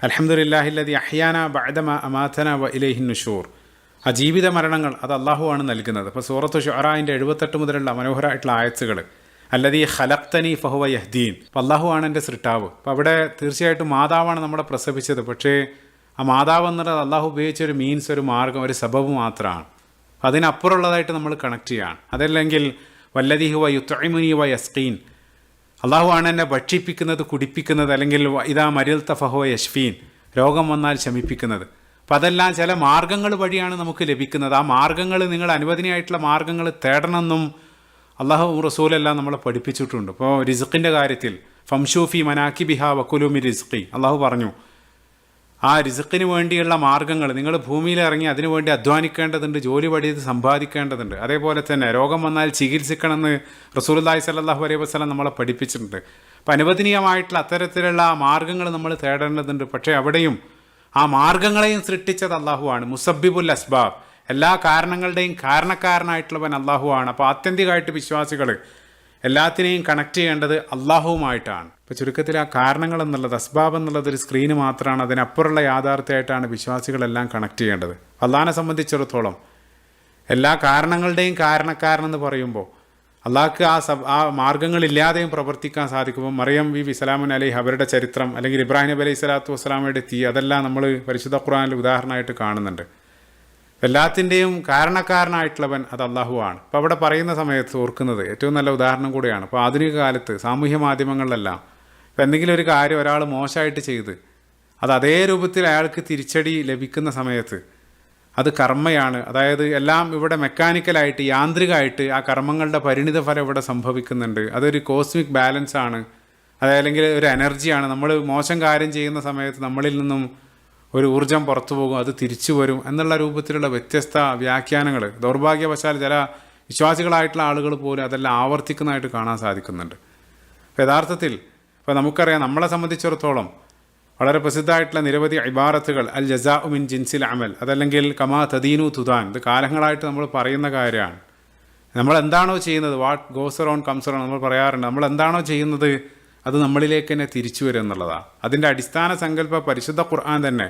അൽഹംദുലില്ലാഹില്ലദി അഹ്യാന ബഅദ മാ അമാതന വ ഇലൈഹിൻ നുശൂർ. ആ ജീവിത മരണങ്ങൾ അത് അള്ളാഹുവാണ് നൽകുന്നത്. ഇപ്പോൾ സൂറത്തു ശുഅറാഇൻ്റെ 78 മുതലുള്ള മനോഹരമായിട്ടുള്ള ആയത്തുകൾ, അല്ലദീ ഖലഖ്തനി ഫഹുവ യഹ്ദീൻ, അപ്പോൾ അള്ളാഹുവാണ് എൻ്റെ സൃഷ്ടാവ്. അപ്പോൾ അവിടെ തീർച്ചയായിട്ടും മാതാവാണ് നമ്മളെ പ്രസവിച്ചത്. പക്ഷേ ആ മാതാവ് എന്നുള്ളത് അള്ളാഹു ഉപയോഗിച്ചൊരു മീൻസ്, ഒരു മാർഗം, ഒരു സബബ് മാത്രമാണ്. അതിനപ്പുറമുള്ളതായിട്ട് നമ്മൾ കണക്ട് ചെയ്യുകയാണ്. അതല്ലെങ്കിൽ വല്ലദീ ഹുവ യുത്ഇമുനി വ യസ്ഖീൻ, അള്ളാഹുവാണ് എന്നെ ഭക്ഷിപ്പിക്കുന്നത്, കുടിപ്പിക്കുന്നത്. അല്ലെങ്കിൽ ഇദാ മരിൽത ഫഹുവ യശ്ഫീൻ, രോഗം വന്നാൽ ശമിപ്പിക്കുന്നത്. അപ്പോൾ അതെല്ലാം ചില മാർഗ്ഗങ്ങൾ വഴിയാണ് നമുക്ക് ലഭിക്കുന്നത്. ആ മാർഗ്ഗങ്ങൾ, നിങ്ങൾ അനുവദനീയമായിട്ടുള്ള മാർഗ്ഗങ്ങൾ തേടണമെന്നും അള്ളാഹു റസൂലെല്ലാം നമ്മളെ പഠിപ്പിച്ചിട്ടുണ്ട്. ഇപ്പോൾ റിസ്ക്കിൻ്റെ കാര്യത്തിൽ ഫംഷൂഫി മനാക്കി ബിഹ വക്കുലൂമി റിസ്ഖി, അള്ളാഹു പറഞ്ഞു ആ റിസ്ക്കിന് വേണ്ടിയുള്ള മാർഗ്ഗങ്ങൾ, നിങ്ങൾ ഭൂമിയിൽ ഇറങ്ങി അതിനു വേണ്ടി അധ്വാനിക്കേണ്ടതുണ്ട്, ജോലി പഠിച്ച് സമ്പാദിക്കേണ്ടതുണ്ട്. അതേപോലെ തന്നെ രോഗം വന്നാൽ ചികിത്സിക്കണമെന്ന് റസൂലുള്ളാഹി സ്വല്ലല്ലാഹു അലൈഹി വസല്ലം നമ്മളെ പഠിപ്പിച്ചിട്ടുണ്ട്. അപ്പോൾ അനുവദനീയമായിട്ടുള്ള അത്തരത്തിലുള്ള മാർഗ്ഗങ്ങൾ നമ്മൾ തേടേണ്ടതുണ്ട്. പക്ഷേ അവിടെയും ആ മാർഗ്ഗങ്ങളെയും സൃഷ്ടിച്ചത് അള്ളാഹുവാണ്. മുസബ്ബിബുൽ അസ്ബാബ്, എല്ലാ കാരണങ്ങളുടെയും കാരണക്കാരനായിട്ടുള്ളവൻ അള്ളാഹുവാണ്. അപ്പോൾ ആത്യന്തികമായിട്ട് വിശ്വാസികൾ എല്ലാത്തിനെയും കണക്ട് ചെയ്യേണ്ടത് അള്ളാഹുവുമായിട്ടാണ്. ഇപ്പോൾ ചുരുക്കത്തിൽ ആ കാരണങ്ങൾ എന്നുള്ളത്, അസ്ബാബ് എന്നുള്ളത് ഒരു സ്ക്രീന് മാത്രമാണ്. അതിനപ്പുറമുള്ള യാഥാർത്ഥ്യമായിട്ടാണ് വിശ്വാസികളെല്ലാം കണക്ട് ചെയ്യേണ്ടത്. അള്ളാഹിനെ സംബന്ധിച്ചിടത്തോളം എല്ലാ കാരണങ്ങളുടെയും കാരണക്കാരനെന്ന് പറയുമ്പോൾ അള്ളാഹ്ക്ക് ആ മാർഗ്ഗങ്ങളില്ലാതെയും പ്രവർത്തിക്കാൻ സാധിക്കുമ്പോൾ മറിയം ബീവി സലാമുൻ അലൈഹി അവരുടെ ചരിത്രം, അല്ലെങ്കിൽ ഇബ്രാഹിം നബി അലൈഹി സ്വലാത്തു വസ്സലാമയുടെ തീ, അതെല്ലാം നമ്മൾ പരിശുദ്ധ ഖുർആനിൽ ഉദാഹരണമായിട്ട് കാണുന്നുണ്ട്. എല്ലാത്തിൻ്റെയും കാരണക്കാരനായിട്ടുള്ളവൻ അത് അള്ളാഹു ആണ്. അപ്പോൾ അവിടെ പറയുന്ന സമയത്ത് ഓർക്കുന്നത് ഏറ്റവും നല്ല ഉദാഹരണം കൂടിയാണ്. ഇപ്പോൾ ആധുനിക കാലത്ത് സാമൂഹ്യ മാധ്യമങ്ങളിലെല്ലാം ഇപ്പോൾ എന്തെങ്കിലും ഒരു കാര്യം ഒരാൾ മോശമായിട്ട് ചെയ്ത് അത് അതേ രൂപത്തിൽ അയാൾക്ക് തിരിച്ചടി ലഭിക്കുന്ന സമയത്ത് അത് കർമ്മയാണ്. അതായത് എല്ലാം ഇവിടെ മെക്കാനിക്കലായിട്ട്, യാന്ത്രികമായിട്ട് ആ കർമ്മങ്ങളുടെ പരിണിത ഫലം ഇവിടെ സംഭവിക്കുന്നുണ്ട്. അതൊരു കോസ്മിക് ബാലൻസ് ആണ്, അതല്ലെങ്കിൽ ഒരു എനർജിയാണ്. നമ്മൾ മോശം കാര്യം ചെയ്യുന്ന സമയത്ത് നമ്മളിൽ നിന്നും ഒരു ഊർജം പുറത്തു പോകും, അത് തിരിച്ചു വരും എന്നുള്ള രൂപത്തിലുള്ള വ്യത്യസ്ത വ്യാഖ്യാനങ്ങൾ ദൗർഭാഗ്യവശാൽ ചില വിശ്വാസികളായിട്ടുള്ള ആളുകൾ പോലും അതെല്ലാം ആവർത്തിക്കുന്നതായിട്ട് കാണാൻ സാധിക്കുന്നുണ്ട്. അപ്പോൾ യഥാർത്ഥത്തിൽ ഇപ്പോൾ നമുക്കറിയാം, നമ്മളെ സംബന്ധിച്ചിടത്തോളം വളരെ പ്രസിദ്ധമായിട്ടുള്ള നിരവധി ഇബാറത്തുകൾ അൽ ജസാഉ മിൻ ജിൻസിൽ അമൽ, അതല്ലെങ്കിൽ കമാ തദീനു തുദാൻ, ഇത് കാലങ്ങളായിട്ട് നമ്മൾ പറയുന്ന കാര്യമാണ്. നമ്മൾ എന്താണോ ചെയ്യുന്നത്, what goes around comes around നമ്മൾ പറയാറുണ്ട്. നമ്മൾ എന്താണോ ചെയ്യുന്നത് അത് നമ്മളിലേക്ക് തന്നെ തിരിച്ചു വരും എന്നുള്ളതാണ്. അതിൻ്റെ അടിസ്ഥാന സങ്കല്പ പരിശുദ്ധ ഖുർആൻ തന്നെ.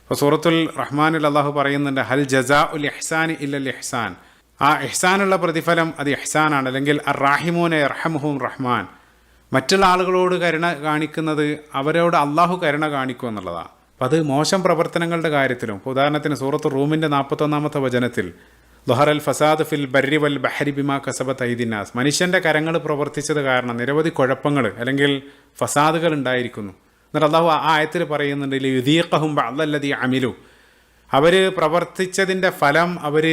ഇപ്പോൾ സൂറത്തുൽ റഹ്മാനിൽ അള്ളാഹു പറയുന്നുണ്ട്, ഹൽ ജസാഉൽ ഇഹ്സാനി ഇല്ലൽ ഇഹ്സാൻ, ആ ഇഹ്സാനുള്ള പ്രതിഫലം അത് ഇഹ്സാനാണ്. അല്ലെങ്കിൽ അർ റാഹിമൂന യർഹമുഹും റഹ്മാൻ, മറ്റുള്ള ആളുകളോട് കരുണ കാണിക്കുന്നത് അവരോട് അള്ളാഹു കരുണ കാണിക്കും എന്നുള്ളതാണ്. അപ്പം അത് മോശം പ്രവർത്തനങ്ങളുടെ കാര്യത്തിലും, ഇപ്പോൾ ഉദാഹരണത്തിന് സൂറത്ത് റൂമിൻ്റെ 41-ാമത്തെ വചനത്തിൽ ദുഹറൽ ഫസാദ് ഫിൽ ബർരി വൽ ബഹരി ബിമാ കസബത്ത് ഐദിന്നാസ്, മനുഷ്യൻ്റെ കരങ്ങൾ പ്രവർത്തിച്ചത് കാരണം നിരവധി കുഴപ്പങ്ങൾ അല്ലെങ്കിൽ ഫസാദുകൾ ഉണ്ടായിരിക്കുന്നു. എന്നിട്ട് അള്ളാഹു ആ ആയത്തിൽ പറയുന്നുണ്ട്, യുദീഖഹും ബഅദല്ലദീ അമിലു, അവർ പ്രവർത്തിച്ചതിൻ്റെ ഫലം അവർ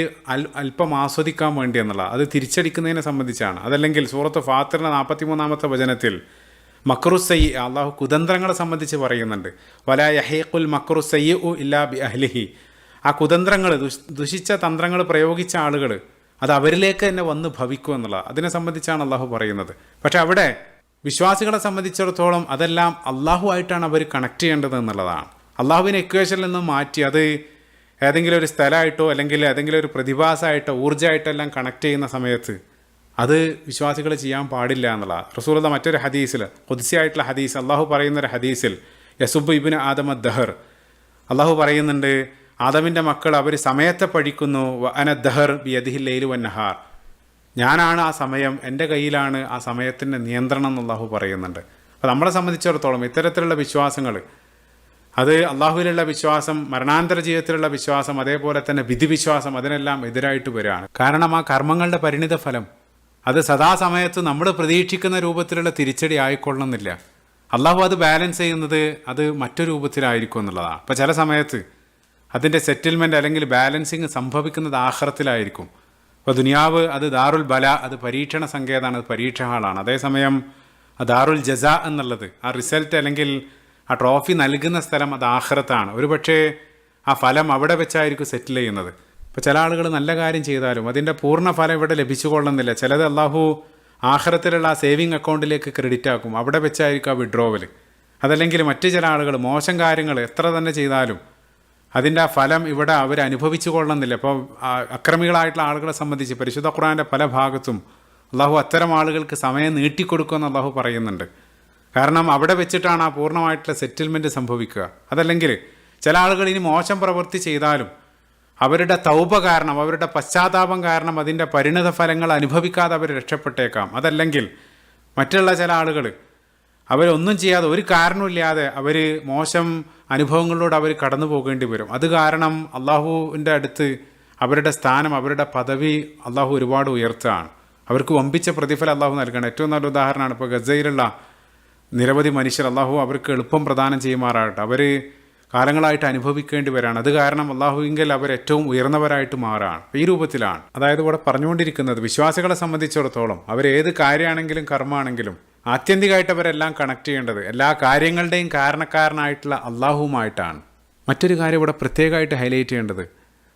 അല്പം ആസ്വദിക്കാൻ വേണ്ടി എന്നുള്ള, അത് തിരിച്ചടിക്കുന്നതിനെ സംബന്ധിച്ചാണ്. അതല്ലെങ്കിൽ സൂറത്ത് ഫാത്തിറിൻ്റെ 43-ാമത്തെ വചനത്തിൽ മക്റുസയ്യി, അള്ളാഹു കുതന്ത്രങ്ങളെ സംബന്ധിച്ച് പറയുന്നുണ്ട്, വലാ യഹീഖുൽ മക്റുസയ്യിഉ ഇല്ലാ ബി അഹ്ലിഹി, ആ കുതന്ത്രങ്ങൾ, ദുഷിച്ച തന്ത്രങ്ങൾ പ്രയോഗിച്ച ആളുകൾ അത് അവരിലേക്ക് തന്നെ വന്ന് ഭവിക്കും എന്നുള്ള, അതിനെ സംബന്ധിച്ചാണ് അള്ളാഹു പറയുന്നത്. പക്ഷെ അവിടെ വിശ്വാസികളെ സംബന്ധിച്ചിടത്തോളം അതെല്ലാം അള്ളാഹു ആയിട്ടാണ് അവർ കണക്ട് ചെയ്യേണ്ടത് എന്നുള്ളതാണ്. അള്ളാഹുവിനെ ഇക്വേഷനിൽ നിന്ന് മാറ്റി അത് ഏതെങ്കിലും ഒരു സ്ഥലമായിട്ടോ അല്ലെങ്കിൽ ഏതെങ്കിലും ഒരു പ്രതിഭാസമായിട്ടോ ഊർജ്ജമായിട്ടോ എല്ലാം കണക്ട് ചെയ്യുന്ന സമയത്ത് അത് വിശ്വാസികൾ ചെയ്യാൻ പാടില്ല എന്നുള്ളതാണ്. റസൂലുള്ള മറ്റൊരു ഹദീസിൽ, ഖുദ്സിയായിട്ടുള്ള ഹദീസ്, അള്ളാഹു പറയുന്നൊരു ഹദീസിൽ, യസുബ് ഇബ്നു ആദമ ദഹർ, അള്ളാഹു പറയുന്നുണ്ട്, ആദമിൻ്റെ മക്കൾ അവർ സമയത്തെ പഴിക്കുന്നു, അന ദഹർ ബിയദിഹിൽ ലൈലു വന്നഹാർ, ഞാനാണ് ആ സമയം, എൻ്റെ കയ്യിലാണ് ആ സമയത്തിൻ്റെ നിയന്ത്രണം എന്ന് അള്ളാഹു പറയുന്നുണ്ട്. അപ്പോൾ നമ്മളെ സംബന്ധിച്ചിടത്തോളം ഇത്തരത്തിലുള്ള വിശ്വാസങ്ങൾ, അത് അള്ളാഹുവിലുള്ള വിശ്വാസം, മരണാന്തര ജീവിതത്തിലുള്ള വിശ്വാസം, അതേപോലെ തന്നെ വിധിവിശ്വാസം, അതിനെല്ലാം എതിരായിട്ട് വരികയാണ്. കാരണം ആ കർമ്മങ്ങളുടെ പരിണിത ഫലം അത് സദാസമയത്ത് നമ്മൾ പ്രതീക്ഷിക്കുന്ന രൂപത്തിലുള്ള തിരിച്ചടി ആയിക്കൊള്ളണമെന്നില്ല. അള്ളാഹു അത് ബാലൻസ് ചെയ്യുന്നത് അത് മറ്റൊരു രൂപത്തിലായിരിക്കും എന്നുള്ളതാണ്. അപ്പോൾ ചില സമയത്ത് അതിൻ്റെ സെറ്റിൽമെൻറ്റ് അല്ലെങ്കിൽ ബാലൻസിങ് സംഭവിക്കുന്നത് ആഖിറത്തിലായിരിക്കും. അപ്പോൾ ദുനിയാവ് അത് ദാറുൽ ബല, അത് പരീക്ഷണ സങ്കേതമാണ്, അത് പരീക്ഷ ഹാളാണ്. അതേസമയം ദാറുൽ ജസാ എന്നുള്ളത്, ആ റിസൾട്ട് അല്ലെങ്കിൽ ആ ട്രോഫി നൽകുന്ന സ്ഥലം അത് ആഖിറത്താണ്. ഒരു പക്ഷേ ആ ഫലം അവിടെ വെച്ചായിരിക്കും സെറ്റിൽ ചെയ്യുന്നത്. ഇപ്പോൾ ചില ആളുകൾ നല്ല കാര്യം ചെയ്താലും അതിൻ്റെ പൂർണ്ണ ഫലം ഇവിടെ ലഭിച്ചുകൊള്ളുന്നില്ല. ചിലത് അള്ളാഹു ആഖിറത്തിലുള്ള ആ സേവിങ് അക്കൗണ്ടിലേക്ക് ക്രെഡിറ്റ് ആക്കും, അവിടെ വെച്ചായിരിക്കും ആ വിഡ്രോവൽ. അതല്ലെങ്കിൽ മറ്റു ചില ആളുകൾ മോശം കാര്യങ്ങൾ എത്ര തന്നെ ചെയ്താലും അതിൻ്റെ ആ ഫലം ഇവിടെ അവർ അനുഭവിച്ചു കൊള്ളുന്നില്ല. ഇപ്പോൾ അക്രമികളായിട്ടുള്ള ആളുകളെ സംബന്ധിച്ച് പരിശുദ്ധ ഖുർആൻ്റെ പല ഭാഗത്തും അള്ളാഹു അത്തരം ആളുകൾക്ക് സമയം നീട്ടിക്കൊടുക്കുമെന്ന് അള്ളാഹു പറയുന്നുണ്ട്. കാരണം അവിടെ വെച്ചിട്ടാണ് ആ പൂർണ്ണമായിട്ടുള്ള സെറ്റിൽമെൻറ്റ് സംഭവിക്കുക. അതല്ലെങ്കിൽ ചില ആളുകൾ ഇനി മോശം പ്രവൃത്തി ചെയ്താലും അവരുടെ തൗബ കാരണം, അവരുടെ പശ്ചാത്താപം കാരണം അതിൻ്റെ പരിണിത ഫലങ്ങൾ അനുഭവിക്കാതെ അവർ രക്ഷപ്പെട്ടേക്കാം. അതല്ലെങ്കിൽ മറ്റുള്ള ചില ആളുകൾ അവരൊന്നും ചെയ്യാതെ, ഒരു കാരണമില്ലാതെ അവർ മോശം അനുഭവങ്ങളിലൂടെ അവർ കടന്നു പോകേണ്ടി വരും. അത് കാരണം അള്ളാഹുവിൻ്റെ അടുത്ത് അവരുടെ സ്ഥാനം, അവരുടെ പദവി അള്ളാഹു ഒരുപാട് ഉയർത്തുകയാണ്. അവർക്ക് വമ്പിച്ച പ്രതിഫലം അള്ളാഹു നൽകണം. ഏറ്റവും നല്ല ഉദാഹരണമാണ് ഇപ്പോൾ ഗസയിലുള്ള നിരവധി മനുഷ്യർ, അള്ളാഹു അവർക്ക് എളുപ്പം പ്രദാനം ചെയ്യുമാറാകട്ടെ. അവർ കാലങ്ങളായിട്ട് അനുഭവിക്കേണ്ടി വരികയാണ്. അത് കാരണം അള്ളാഹുവിങ്കിൽ അവർ ഏറ്റവും ഉയർന്നവരായിട്ട് മാറുകയാണ്. ഈ രൂപത്തിലാണ് അതായത് ഇവിടെ പറഞ്ഞുകൊണ്ടിരിക്കുന്നത്, വിശ്വാസികളെ സംബന്ധിച്ചിടത്തോളം അവരേത് കാര്യമാണെങ്കിലും കർമ്മമാണെങ്കിലും ആത്യന്തികമായിട്ട് അവരെല്ലാം കണക്ട് ചെയ്യേണ്ടത് എല്ലാ കാര്യങ്ങളുടെയും കാരണക്കാരനായിട്ടുള്ള അള്ളാഹുവുമായിട്ടാണ്. മറ്റൊരു കാര്യം ഇവിടെ പ്രത്യേകമായിട്ട് ഹൈലൈറ്റ് ചെയ്യേണ്ടത്,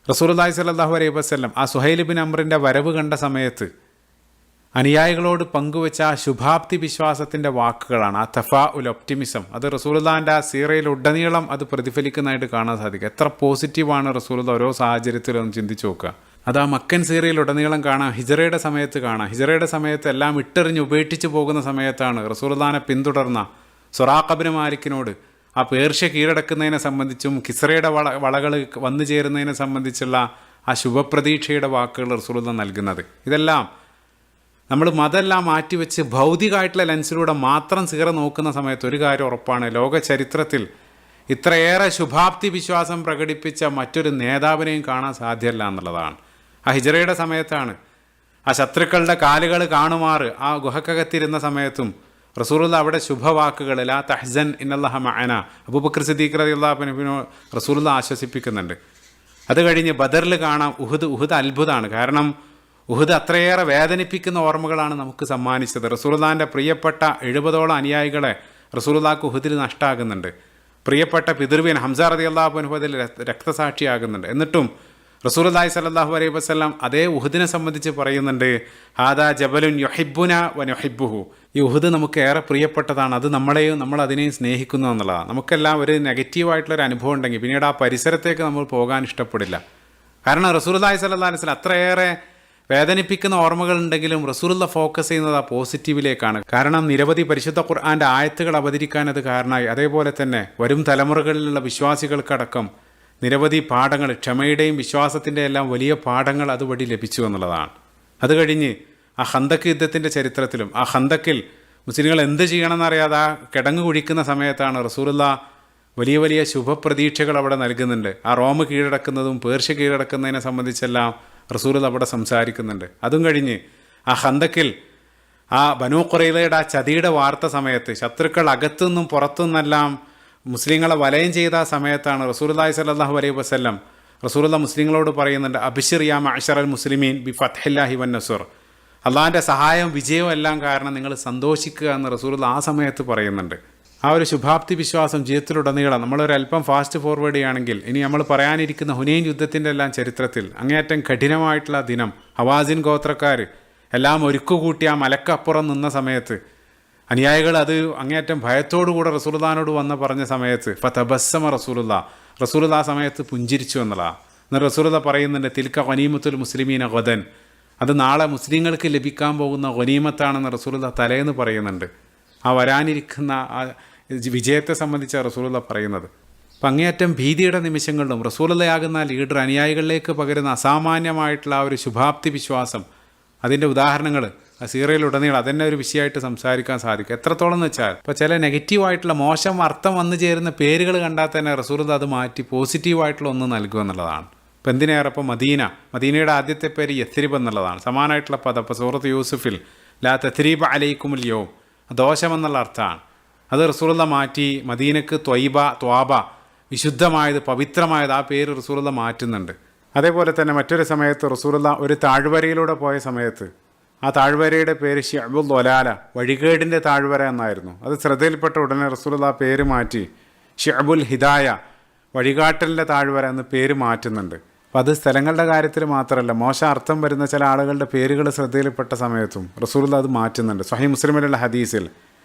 റസൂലുള്ളാഹി സ്വല്ലല്ലാഹു അലൈഹി വസല്ലം ആ സുഹൈൽ ബിൻ അംറിൻ്റെ വരവ് കണ്ട സമയത്ത് അനുയായികളോട് പങ്കുവെച്ച ആ ശുഭാപ്തി വിശ്വാസത്തിൻ്റെ വാക്കുകളാണ്, ആ തഫാഉൽ ഒപ്റ്റിമിസം. അത് റസൂലുള്ളാഹിൻ്റെ ആ സീറയിൽ ഉടനീളം അത് പ്രതിഫലിക്കുന്നതായിട്ട് കാണാൻ സാധിക്കും. എത്ര പോസിറ്റീവാണ് റസൂലുള്ള ഓരോ സാഹചര്യത്തിലും ഒന്ന് ചിന്തിച്ച് നോക്കുക. അത് ആ മക്കൻ സീറയിൽ ഉടനീളം കാണാം, ഹിജറയുടെ സമയത്ത് കാണാം. ഹിജറയുടെ സമയത്ത് എല്ലാം ഇട്ടെറിഞ്ഞ് ഉപേക്ഷിച്ച് പോകുന്ന സമയത്താണ് റസൂലുള്ളാഹിനെ പിന്തുടർന്ന സുറാഖ് ഇബ്നു മാലിക്കിനോട് ആ പേർഷ്യ കീഴടക്കുന്നതിനെ സംബന്ധിച്ചും കിസ്റയുടെ വളകൾ വന്നു ചേരുന്നതിനെ സംബന്ധിച്ചുള്ള ആ ശുഭപ്രതീക്ഷയുടെ വാക്കുകൾ റസൂലുള്ളാഹി നൽകുന്നത്. ഇതെല്ലാം നമ്മൾ മതമെല്ലാം മാറ്റിവെച്ച് ഭൗതികമായിട്ടുള്ള ലെൻസിലൂടെ മാത്രം സീറ നോക്കുന്ന സമയത്ത് ഒരു കാര്യം ഉറപ്പാണ്, ലോക ചരിത്രത്തിൽ ഇത്രയേറെ ശുഭാപ്തി വിശ്വാസം പ്രകടിപ്പിച്ച മറ്റൊരു നേതാവിനെയും കാണാൻ സാധ്യമല്ല എന്നുള്ളതാണ്. ആ ഹിജറയുടെ സമയത്താണ് ആ ശത്രുക്കളുടെ കാലുകൾ കാണുമാറ് ആ ഗുഹക്കകത്തിരുന്ന സമയത്തും റസൂലുള്ള അവിടെ ശുഭവാക്കുകൾ ലാ തഹ്സൻ ഇന്നല്ലാഹ മഅന അബൂബക്കർ സിദ്ദീഖ് റളിയല്ലാഹു അൻഹുവിനെ റസൂലുള്ള ആശ്വസിപ്പിക്കുന്നുണ്ട്. അത് കഴിഞ്ഞ് ബദറിൽ കാണാം ഉഹുദ് അത്ഭുതമാണ്. കാരണം ഉഹുദ് അത്രയേറെ വേദനിപ്പിക്കുന്ന ഓർമ്മകളാണ് നമുക്ക് സമ്മാനിച്ചത്. റസൂലുള്ളാഹിൻ്റെ പ്രിയപ്പെട്ട 70ഓളം അനുയായികളെ റസൂലുള്ളാഹിക്ക് ഉഹുദിൽ നഷ്ടമാകുന്നുണ്ട്. പ്രിയപ്പെട്ട പിതൃവ്യൻ ഹംസ റളിയല്ലാഹു അൻഹു അതിൽ രക്തസാക്ഷിയാകുന്നുണ്ട്. എന്നിട്ടും റസൂലുള്ളാഹി സ്വല്ലല്ലാഹു അലൈഹി വസല്ലം അതേ ഉഹുദിനെ സംബന്ധിച്ച് പറയുന്നുണ്ട്, ഹാദാ ജബലുൻ യുഹിബ്ബുന വനുഹിബ്ബുഹു, ഈ ഉഹുദ് നമുക്ക് ഏറെ പ്രിയപ്പെട്ടതാണ്, അത് നമ്മളെയും നമ്മൾ അതിനെയും സ്നേഹിക്കുന്നു എന്നുള്ളതാണ്. നമുക്കെല്ലാം ഒരു നെഗറ്റീവായിട്ടുള്ളൊരു അനുഭവം ഉണ്ടെങ്കിൽ പിന്നീട് ആ പരിസരത്തേക്ക് നമ്മൾ പോകാൻ ഇഷ്ടപ്പെടില്ല. കാരണം റസൂലുള്ളാഹി സ്വല്ലല്ലാഹു അലൈഹി വസല്ലം അത്രയേറെ വേദനിപ്പിക്കുന്ന ഓർമ്മകൾ ഉണ്ടെങ്കിലും റസൂലുള്ള ഫോക്കസ് ചെയ്യുന്നത് ആ പോസിറ്റീവിലേക്കാണ്. കാരണം നിരവധി പരിശുദ്ധ ഖുർആൻ്റെ ആയത്തുകൾ അവതരിക്കാൻ അത് കാരണമായി. അതേപോലെ തന്നെ വരും തലമുറകളിലുള്ള വിശ്വാസികൾക്കടക്കം നിരവധി പാഠങ്ങൾ, ക്ഷമയുടെയും വിശ്വാസത്തിൻ്റെ എല്ലാം വലിയ പാഠങ്ങൾ അതുവഴി ലഭിച്ചു എന്നുള്ളതാണ്. അത് കഴിഞ്ഞ് ആ ഖന്തക്ക് യുദ്ധത്തിൻ്റെ ചരിത്രത്തിലും ആ ഖന്തക്കിൽ മുസ്ലിങ്ങൾ എന്ത് ചെയ്യണമെന്നറിയാതെ ആ കിടങ്ങ് കുഴിക്കുന്ന സമയത്താണ് റസൂലുള്ള വലിയ വലിയ ശുഭപ്രതീക്ഷകൾ അവിടെ നൽകുന്നുണ്ട്. ആ റോം കീഴടക്കുന്നതും പേർഷ്യ കീഴടക്കുന്നതിനെ സംബന്ധിച്ചെല്ലാം റസൂലുള്ള അവിടെ സംസാരിക്കുന്നുണ്ട്. അതും കഴിഞ്ഞ് ആ ഖന്തക്കിൽ ആ ബനൂ ഖുറൈളയുടെ ആ ചതിയുടെ വാർത്ത സമയത്ത് ശത്രുക്കൾ അകത്തുനിന്നും പുറത്തുനിന്നെല്ലാം മുസ്ലിങ്ങളെ വലയം ചെയ്ത ആ സമയത്താണ് റസൂലുള്ളാഹി സ്വല്ലല്ലാഹു അലൈഹി വസല്ലം റസൂലുള്ള മുസ്ലിങ്ങളോട് പറയുന്നുണ്ട്, അബ്ശിർ യാ മഅ്ശറൽ മുസ്ലിമീൻ ബി ഫത്ഹില്ലാഹി വൻ നസ്ർ, അള്ളാഹിൻ്റെ സഹായം വിജയവും എല്ലാം കാരണം നിങ്ങൾ സന്തോഷിക്കുക എന്ന് റസൂലുള്ള ആ സമയത്ത് പറയുന്നുണ്ട്. ആ ഒരു ശുഭാപ്തി വിശ്വാസം ജീവിതത്തിലുടനീളം നമ്മളൊരല്പം ഫാസ്റ്റ് ഫോർവേഡ് ചെയ്യുകയാണെങ്കിൽ ഇനി നമ്മൾ പറയാനിരിക്കുന്ന ഹുനൈൻ യുദ്ധത്തിൻ്റെ എല്ലാം ചരിത്രത്തിൽ അങ്ങേയറ്റം കഠിനമായിട്ടുള്ള ദിനം, ഹവാസിൻ ഗോത്രക്കാർ എല്ലാം ഒരുക്കുകൂട്ടി ആ മലക്കപ്പുറം നിന്ന സമയത്ത് അനുയായികൾ അത് അങ്ങേയറ്റം ഭയത്തോടുകൂടെ റസൂലുള്ളാഹിനോട് വന്ന് പറഞ്ഞ സമയത്ത് ഫതബസ്സമ റസൂലുള്ള ആ സമയത്ത് പുഞ്ചിരിച്ചു എന്നുള്ളതാണ്. എന്നിട്ട് റസൂലുള്ള പറയുന്നുണ്ട്, തിൽക ഗനീമത്തുൽ മുസ്ലിമീന ഗദൻ, അത് നാളെ മുസ്ലിങ്ങൾക്ക് ലഭിക്കാൻ പോകുന്ന ഗനീമത്താണെന്ന് റസൂലുള്ള തലേന്ന് പറയുന്നുണ്ട്. ആ വരാനിരിക്കുന്ന ആ വിജയത്തെ സംബന്ധിച്ച റസൂലുള്ള പറയുന്നത്. അപ്പം അങ്ങേയറ്റം ഭീതിയുടെ നിമിഷങ്ങളിലും റസൂലുള്ളയാകുന്ന ലീഡർ അനുയായികളിലേക്ക് പകരുന്ന അസാമാന്യമായിട്ടുള്ള ആ ഒരു ശുഭാപ്തി വിശ്വാസം, അതിൻ്റെ ഉദാഹരണങ്ങൾ ആ സീറയിലുടനീളം അതെന്നെ ഒരു വിഷയമായിട്ട് സംസാരിക്കാൻ സാധിക്കും. എത്രത്തോളം എന്ന് വെച്ചാൽ ഇപ്പോൾ ചില നെഗറ്റീവായിട്ടുള്ള മോശം അർത്ഥം വന്നു ചേരുന്ന പേരുകൾ കണ്ടാൽ തന്നെ റസൂലുള്ള അത് മാറ്റി പോസിറ്റീവായിട്ടുള്ള ഒന്ന് നൽകുക എന്നുള്ളതാണ്. ഇപ്പം എന്തിനേറെ ഇപ്പോൾ മദീനയുടെ ആദ്യത്തെ പേര് യത്രിബ് എന്നുള്ളതാണ്. സമാനമായിട്ടുള്ള പദം ഇപ്പോൾ സൂറത്ത് യൂസുഫിൽ ലാ തത്രീബ അലൈക്കുമുൽ യൗം, ദോഷമെന്നുള്ള അർത്ഥമാണ്. അത് റസൂലുള്ള മാറ്റി മദീനക്ക് ത്വാബ, വിശുദ്ധമായത് പവിത്രമായത്, ആ പേര് റസൂലുള്ള മാറ്റുന്നുണ്ട്. അതേപോലെ തന്നെ മറ്റൊരു സമയത്ത് റസൂലുള്ള ഒരു താഴ്വരയിലൂടെ പോയ സമയത്ത് ആ താഴ്വരയുടെ പേര് ഷിഅബുൽ ദലാല, വഴികേടിൻ്റെ താഴ്വര എന്നായിരുന്നു. അത് ശ്രദ്ധയിൽപ്പെട്ട ഉടനെ റസൂലുള്ള ആ പേര് മാറ്റി ഷിഅബുൽ ഹിദായ, വഴികാട്ടലിൻ്റെ താഴ്വര എന്ന് പേര് മാറ്റുന്നുണ്ട്. അപ്പോൾ അത് സ്ഥലങ്ങളുടെ കാര്യത്തിൽ മാത്രമല്ല, മോശം അർത്ഥം വരുന്ന ചില ആളുകളുടെ പേരുകൾ ശ്രദ്ധയിൽപ്പെട്ട സമയത്തും റസൂലുള്ള അത് മാറ്റുന്നുണ്ട്. സ്വഹീഹ് മുസ്ലിമിലുള്ള ഹദീസിൽ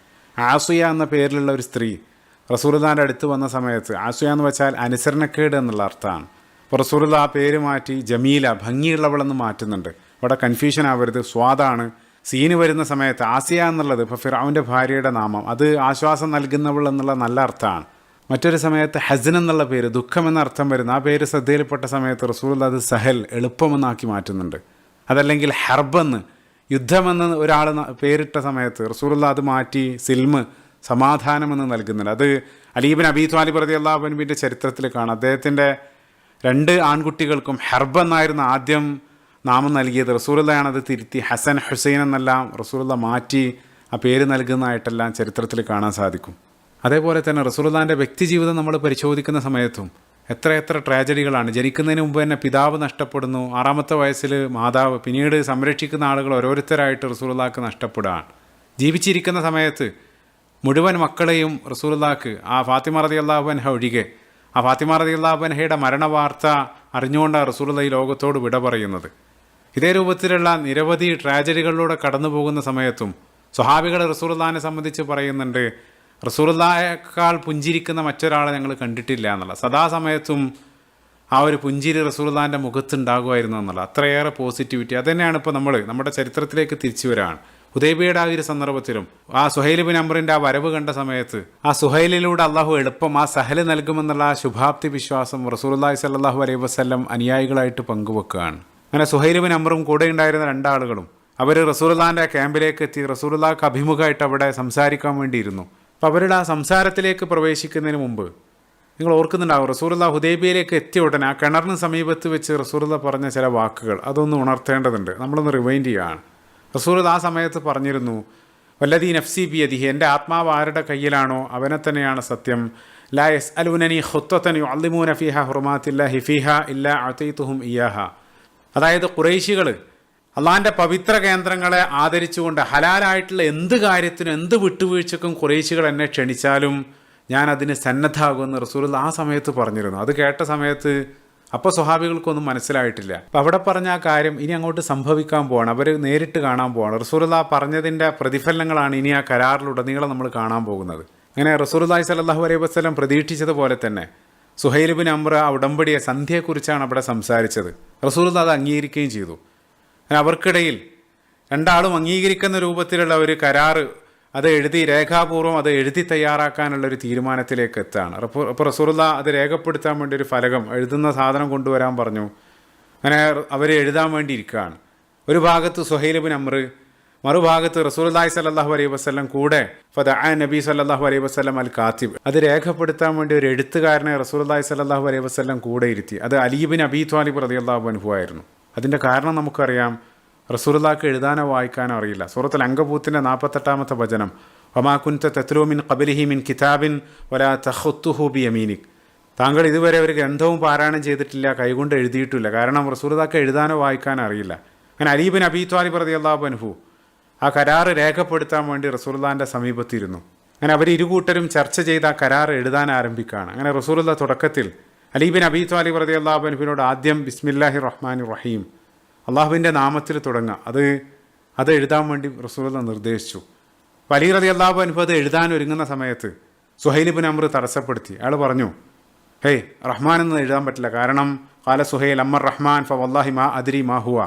ആസുയ എന്ന പേരിലുള്ള ഒരു സ്ത്രീ റസൂലുള്ളാഹിൻ്റെ അടുത്ത് വന്ന സമയത്ത്, ആസുയ എന്ന് വെച്ചാൽ അനുസരണക്കേട് എന്നുള്ള അർത്ഥമാണ്. അപ്പോൾ റസൂലുള്ള ആ പേര് മാറ്റി ജമീല, ഭംഗിയുള്ളവളെന്ന് മാറ്റുന്നുണ്ട്. അവിടെ കൺഫ്യൂഷൻ ആവരുത്, സ്വാദാണ്. സീന് വരുന്ന സമയത്ത് ആസിയ എന്നുള്ളത് ഇപ്പോൾ ഫിറഔൻ്റെ ഭാര്യയുടെ നാമം, അത് ആശ്വാസം നൽകുന്നവൾ എന്നുള്ള നല്ല അർത്ഥമാണ്. മറ്റൊരു സമയത്ത് ഹസൻ എന്നുള്ള പേര്, ദുഃഖം എന്ന അർത്ഥം വരുന്ന ആ പേര് ശ്രദ്ധയിൽപ്പെട്ട സമയത്ത് റസൂലുള്ള അത് സഹൽ, എളുപ്പമെന്നാക്കി മാറ്റുന്നുണ്ട്. അതല്ലെങ്കിൽ ഹർബെന്ന്, യുദ്ധമെന്ന് ഒരാൾ പേരിട്ട സമയത്ത് റസൂലുള്ള അത് മാറ്റി സിൽമ്, സമാധാനമെന്ന് നൽകുന്നുണ്ട്. അത് അലി ഇബ്നു അബീ ത്വാലിബ് റളിയല്ലാഹു അൻഹുവിൻ്റെ ചരിത്രത്തിൽ കാണാം. അദ്ദേഹത്തിൻ്റെ 2 ആൺകുട്ടികൾക്കും ഹർബ് എന്നായിരുന്നു ആദ്യം നാമം നൽകിയത്. റസൂലുള്ളാഹിയാണ് അത് തിരുത്തി ഹസൻ, ഹുസൈൻ എന്നെല്ലാം റസൂലുള്ള മാറ്റി ആ പേര് നൽകുന്നതായിട്ടെല്ലാം ചരിത്രത്തിൽ കാണാൻ സാധിക്കും. അതേപോലെ തന്നെ റസൂലുള്ളാഹിൻ്റെ വ്യക്തിജീവിതം നമ്മൾ പരിശോധിക്കുന്ന സമയത്തും എത്ര ട്രാജഡികളാണ്. ജനിക്കുന്നതിന് മുമ്പ് തന്നെ പിതാവ് നഷ്ടപ്പെടുന്നു, 6ാമത്തെ വയസ്സിൽ മാതാവ്, പിന്നീട് സംരക്ഷിക്കുന്ന ആളുകൾ ഓരോരുത്തരായിട്ട് റസൂലുള്ളാഹിക്ക് നഷ്ടപ്പെടുകയാണ്. ജീവിച്ചിരിക്കുന്ന സമയത്ത് മുഴുവൻ മക്കളെയും റസൂലുള്ളാഹിക്ക്, ആ ഫാത്തിമ റളിയല്ലാഹു അൻഹ ഒഴികെ, ആ ഫാത്തിമ റളിയല്ലാഹു അൻഹയുടെ മരണവാർത്ത അറിഞ്ഞുകൊണ്ടാണ് റസൂലുള്ള ഈ ലോകത്തോട് വിട പറയുന്നത്. ഇതേ രൂപത്തിലുള്ള നിരവധി ട്രാജഡികളിലൂടെ കടന്നു പോകുന്ന സമയത്തും സ്വഹാബികൾ റസൂലുള്ളാഹിനെ സംബന്ധിച്ച് പറയുന്നുണ്ട്, റസൂലുള്ളാഹിയേക്കാൾ പുഞ്ചിരിക്കുന്ന മറ്റൊരാളെ ഞങ്ങൾ കണ്ടിട്ടില്ല എന്നുള്ള. സദാസമയത്തും ആ ഒരു പുഞ്ചിരി റസൂലുള്ളാഹിൻ്റെ മുഖത്തുണ്ടാകുമായിരുന്നു എന്നുള്ള അത്രയേറെ പോസിറ്റിവിറ്റി. അതുതന്നെയാണ് ഇപ്പോൾ നമ്മുടെ ചരിത്രത്തിലേക്ക് തിരിച്ചു വരാണ്. ഹുദൈബിയയുടെ ആ ഒരു സന്ദർഭത്തിലും ആ സുഹൈൽ ബിൻ അംറിൻ്റെ ആ വരവ് കണ്ട സമയത്ത് ആ സുഹൈലിലൂടെ അള്ളാഹു എളുപ്പം ആ സഹല് നൽകുമെന്നുള്ള ആ ശുഭാപ്തി വിശ്വാസം റസൂലുള്ളാഹി സ്വല്ലല്ലാഹു അലൈഹി വസല്ലം അനുയായികളായിട്ട് പങ്കുവെക്കുകയാണ്. അങ്ങനെ സുഹൈൽ ബിൻ അംറും കൂടെ ഉണ്ടായിരുന്ന 2 ആളുകളും അവർ റസൂലുള്ളാഹിൻ്റെ ക്യാമ്പിലേക്ക് എത്തി. റസൂലുള്ളാഹിക്ക് അഭിമുഖമായിട്ട് അവിടെ സംസാരിക്കാൻ വേണ്ടിയിരുന്നു. അപ്പോൾ അവരുടെ ആ സംസാരത്തിലേക്ക് പ്രവേശിക്കുന്നതിന് മുമ്പ് നിങ്ങൾ ഓർക്കുന്നുണ്ടാവും, റസൂലുള്ളാഹി ഹുദൈബിയയിലേക്ക് എത്തിയ ഉടനെ ആ കിണറിന് സമീപത്ത് വെച്ച് റസൂലുള്ളാഹി പറഞ്ഞ ചില വാക്കുകൾ അതൊന്ന് ഉണർത്തേണ്ടതുണ്ട്, നമ്മളൊന്ന് റിവൈൻഡ് ചെയ്യുകയാണ്. റസൂലുള്ളാഹി ആ സമയത്ത് പറഞ്ഞിരുന്നു, വല്ലദീ നഫ്സി ബിയദിഹി, എൻ്റെ ആത്മാവ് ആരുടെ കയ്യിലാണോ അവനെ തന്നെയാണ് സത്യം, ലാ യസ്അലൂനനി ഖുത്വതൻ യുഅല്ലിമൂന ഫീഹാ ഹുറുമാത്തില്ലാഹി ഫീഹാ ഇല്ലാ അഅതൈതുഹും ഇയ്യാഹാ. അതായത് ഖുറൈശികൾ അള്ളാഹിൻ്റെ പവിത്ര കേന്ദ്രങ്ങളെ ആദരിച്ചുകൊണ്ട് ഹലാലായിട്ടുള്ള എന്ത് കാര്യത്തിനും എന്ത് വിട്ടുവീഴ്ചക്കും ഖുറൈശികൾ എന്നെ ക്ഷണിച്ചാലും ഞാൻ അതിന് സന്നദ്ധാകുമെന്ന് റസൂലുള്ളാഹി ആ സമയത്ത് പറഞ്ഞിരുന്നു. അത് കേട്ട സമയത്ത് അപ്പോൾ സ്വഹാബികൾക്കൊന്നും മനസ്സിലായിട്ടില്ല. അപ്പം അവിടെ പറഞ്ഞ ആ കാര്യം ഇനി അങ്ങോട്ട് സംഭവിക്കാൻ പോവാണ്, അവർ നേരിട്ട് കാണാൻ പോവാണ്. റസൂലുള്ളാഹി പറഞ്ഞതിൻ്റെ പ്രതിഫലനങ്ങളാണ് ഇനി ആ കരാറിലുടനീളം നമ്മൾ കാണാൻ പോകുന്നത്. അങ്ങനെ റസൂലുള്ളാഹി സ്വല്ലല്ലാഹു അലൈഹി വസല്ലം പ്രതീക്ഷിച്ചതുപോലെ തന്നെ സുഹൈൽ ബിൻ അംർ ആ ഉടമ്പടിയെ സന്ധ്യയെക്കുറിച്ചാണ് അവിടെ സംസാരിച്ചത്. റസൂലുള്ളാഹി അത് അംഗീകരിക്കുകയും ചെയ്തു. അവർക്കിടയിൽ രണ്ടാളും അംഗീകരിക്കുന്ന രൂപത്തിലുള്ള ഒരു കരാറ് അത് എഴുതി രേഖാപൂർവ്വം അത് എഴുതി തയ്യാറാക്കാനുള്ളൊരു തീരുമാനത്തിലേക്ക് എത്താണ്. അപ്പോൾ റസൂലുള്ളാഹി അത് രേഖപ്പെടുത്താൻ വേണ്ടി ഒരു ഫലകം എഴുതുന്ന സാധനം കൊണ്ടുവരാൻ പറഞ്ഞു. അങ്ങനെ അവർ എഴുതാൻ വേണ്ടി ഇരിക്കുകയാണ്. ഒരു ഭാഗത്ത് സുഹൈൽ ബിൻ അംർ, മറുഭാഗത്ത് റസൂലുള്ളാഹി സ്വല്ലല്ലാഹു അലൈഹി വസല്ലം കൂടെ ഫദഅ നബി സ്വല്ലല്ലാഹു അലൈഹി വസല്ലം അൽ കാത്തിബ്, അത് രേഖപ്പെടുത്താൻ വേണ്ടി ഒരു എഴുത്തുകാരനെ റസൂലുള്ളാഹി സ്വല്ലല്ലാഹു അലൈഹി വസല്ലം കൂടെ ഇരുത്തി. അത് അലി ബിൻ അബീ ത്വാലിബ് റളിയല്ലാഹു അൻഹു ആയിരുന്നു. അതിൻ്റെ കാരണം നമുക്കറിയാം, റസൂലുള്ളാഹിക്ക് എഴുതാനോ വായിക്കാനോ അറിയില്ല. സൂറത്തുൽ അങ്കബൂത്തിൻ്റെ 48-ാമത്തെ വചനം, വമാ കുൻത തത്ലൂ മിൻ ഖബ്ലിഹി മിൻ കിതാബിൻ വലാ തഖുത്തുഹു ബിയമീനിക്, താങ്കൾ ഇതുവരെ ഒരു ഗ്രന്ഥവും പാരായണം ചെയ്തിട്ടില്ല, കൈകൊണ്ട് എഴുതിയിട്ടില്ല. കാരണം റസൂലുള്ളാഹിക്ക് എഴുതാനോ വായിക്കാനോ അറിയില്ല. അങ്ങനെ അലി ബിൻ അബീ ത്വാലിബ് റളിയല്ലാഹു അൻഹു ആ കരാറ് രേഖപ്പെടുത്താൻ വേണ്ടി റസൂലുള്ളാഹിൻ്റെ സമീപത്തിരുന്നു. അങ്ങനെ അവർ ഇരുകൂട്ടരും ചർച്ച ചെയ്ത് ആ കരാർ എഴുതാൻ ആരംഭിക്കുകയാണ്. അങ്ങനെ റസൂലുള്ളാഹി തുടക്കത്തിൽ അലി ബിൻ അബീ ത്വാലിബ് റളിയല്ലാഹു അൻഹുവിനോട് ആദ്യം ബിസ്മില്ലാഹിർ റഹ്മാനിർ റഹീം, അള്ളാഹുവിൻ്റെ നാമത്തിൽ തുടങ്ങുക, അത് എഴുതാൻ വേണ്ടി റസൂലുള്ളാഹി നിർദ്ദേശിച്ചു. അലി റളിയല്ലാഹു അൻഹു അത് എഴുതാൻ ഒരുങ്ങുന്ന സമയത്ത് സുഹൈൽ ബിൻ അംർ തടസ്സപ്പെടുത്തി. അയാൾ പറഞ്ഞു, ഹേയ്, റഹ്മാൻ എന്ന് എഴുതാൻ പറ്റില്ല. കാരണം ഖാല സുഹൈൽ അമ്മർ റഹ്മാൻ ഫവല്ലാഹി മാ അദ്രി മാ ഹുവ,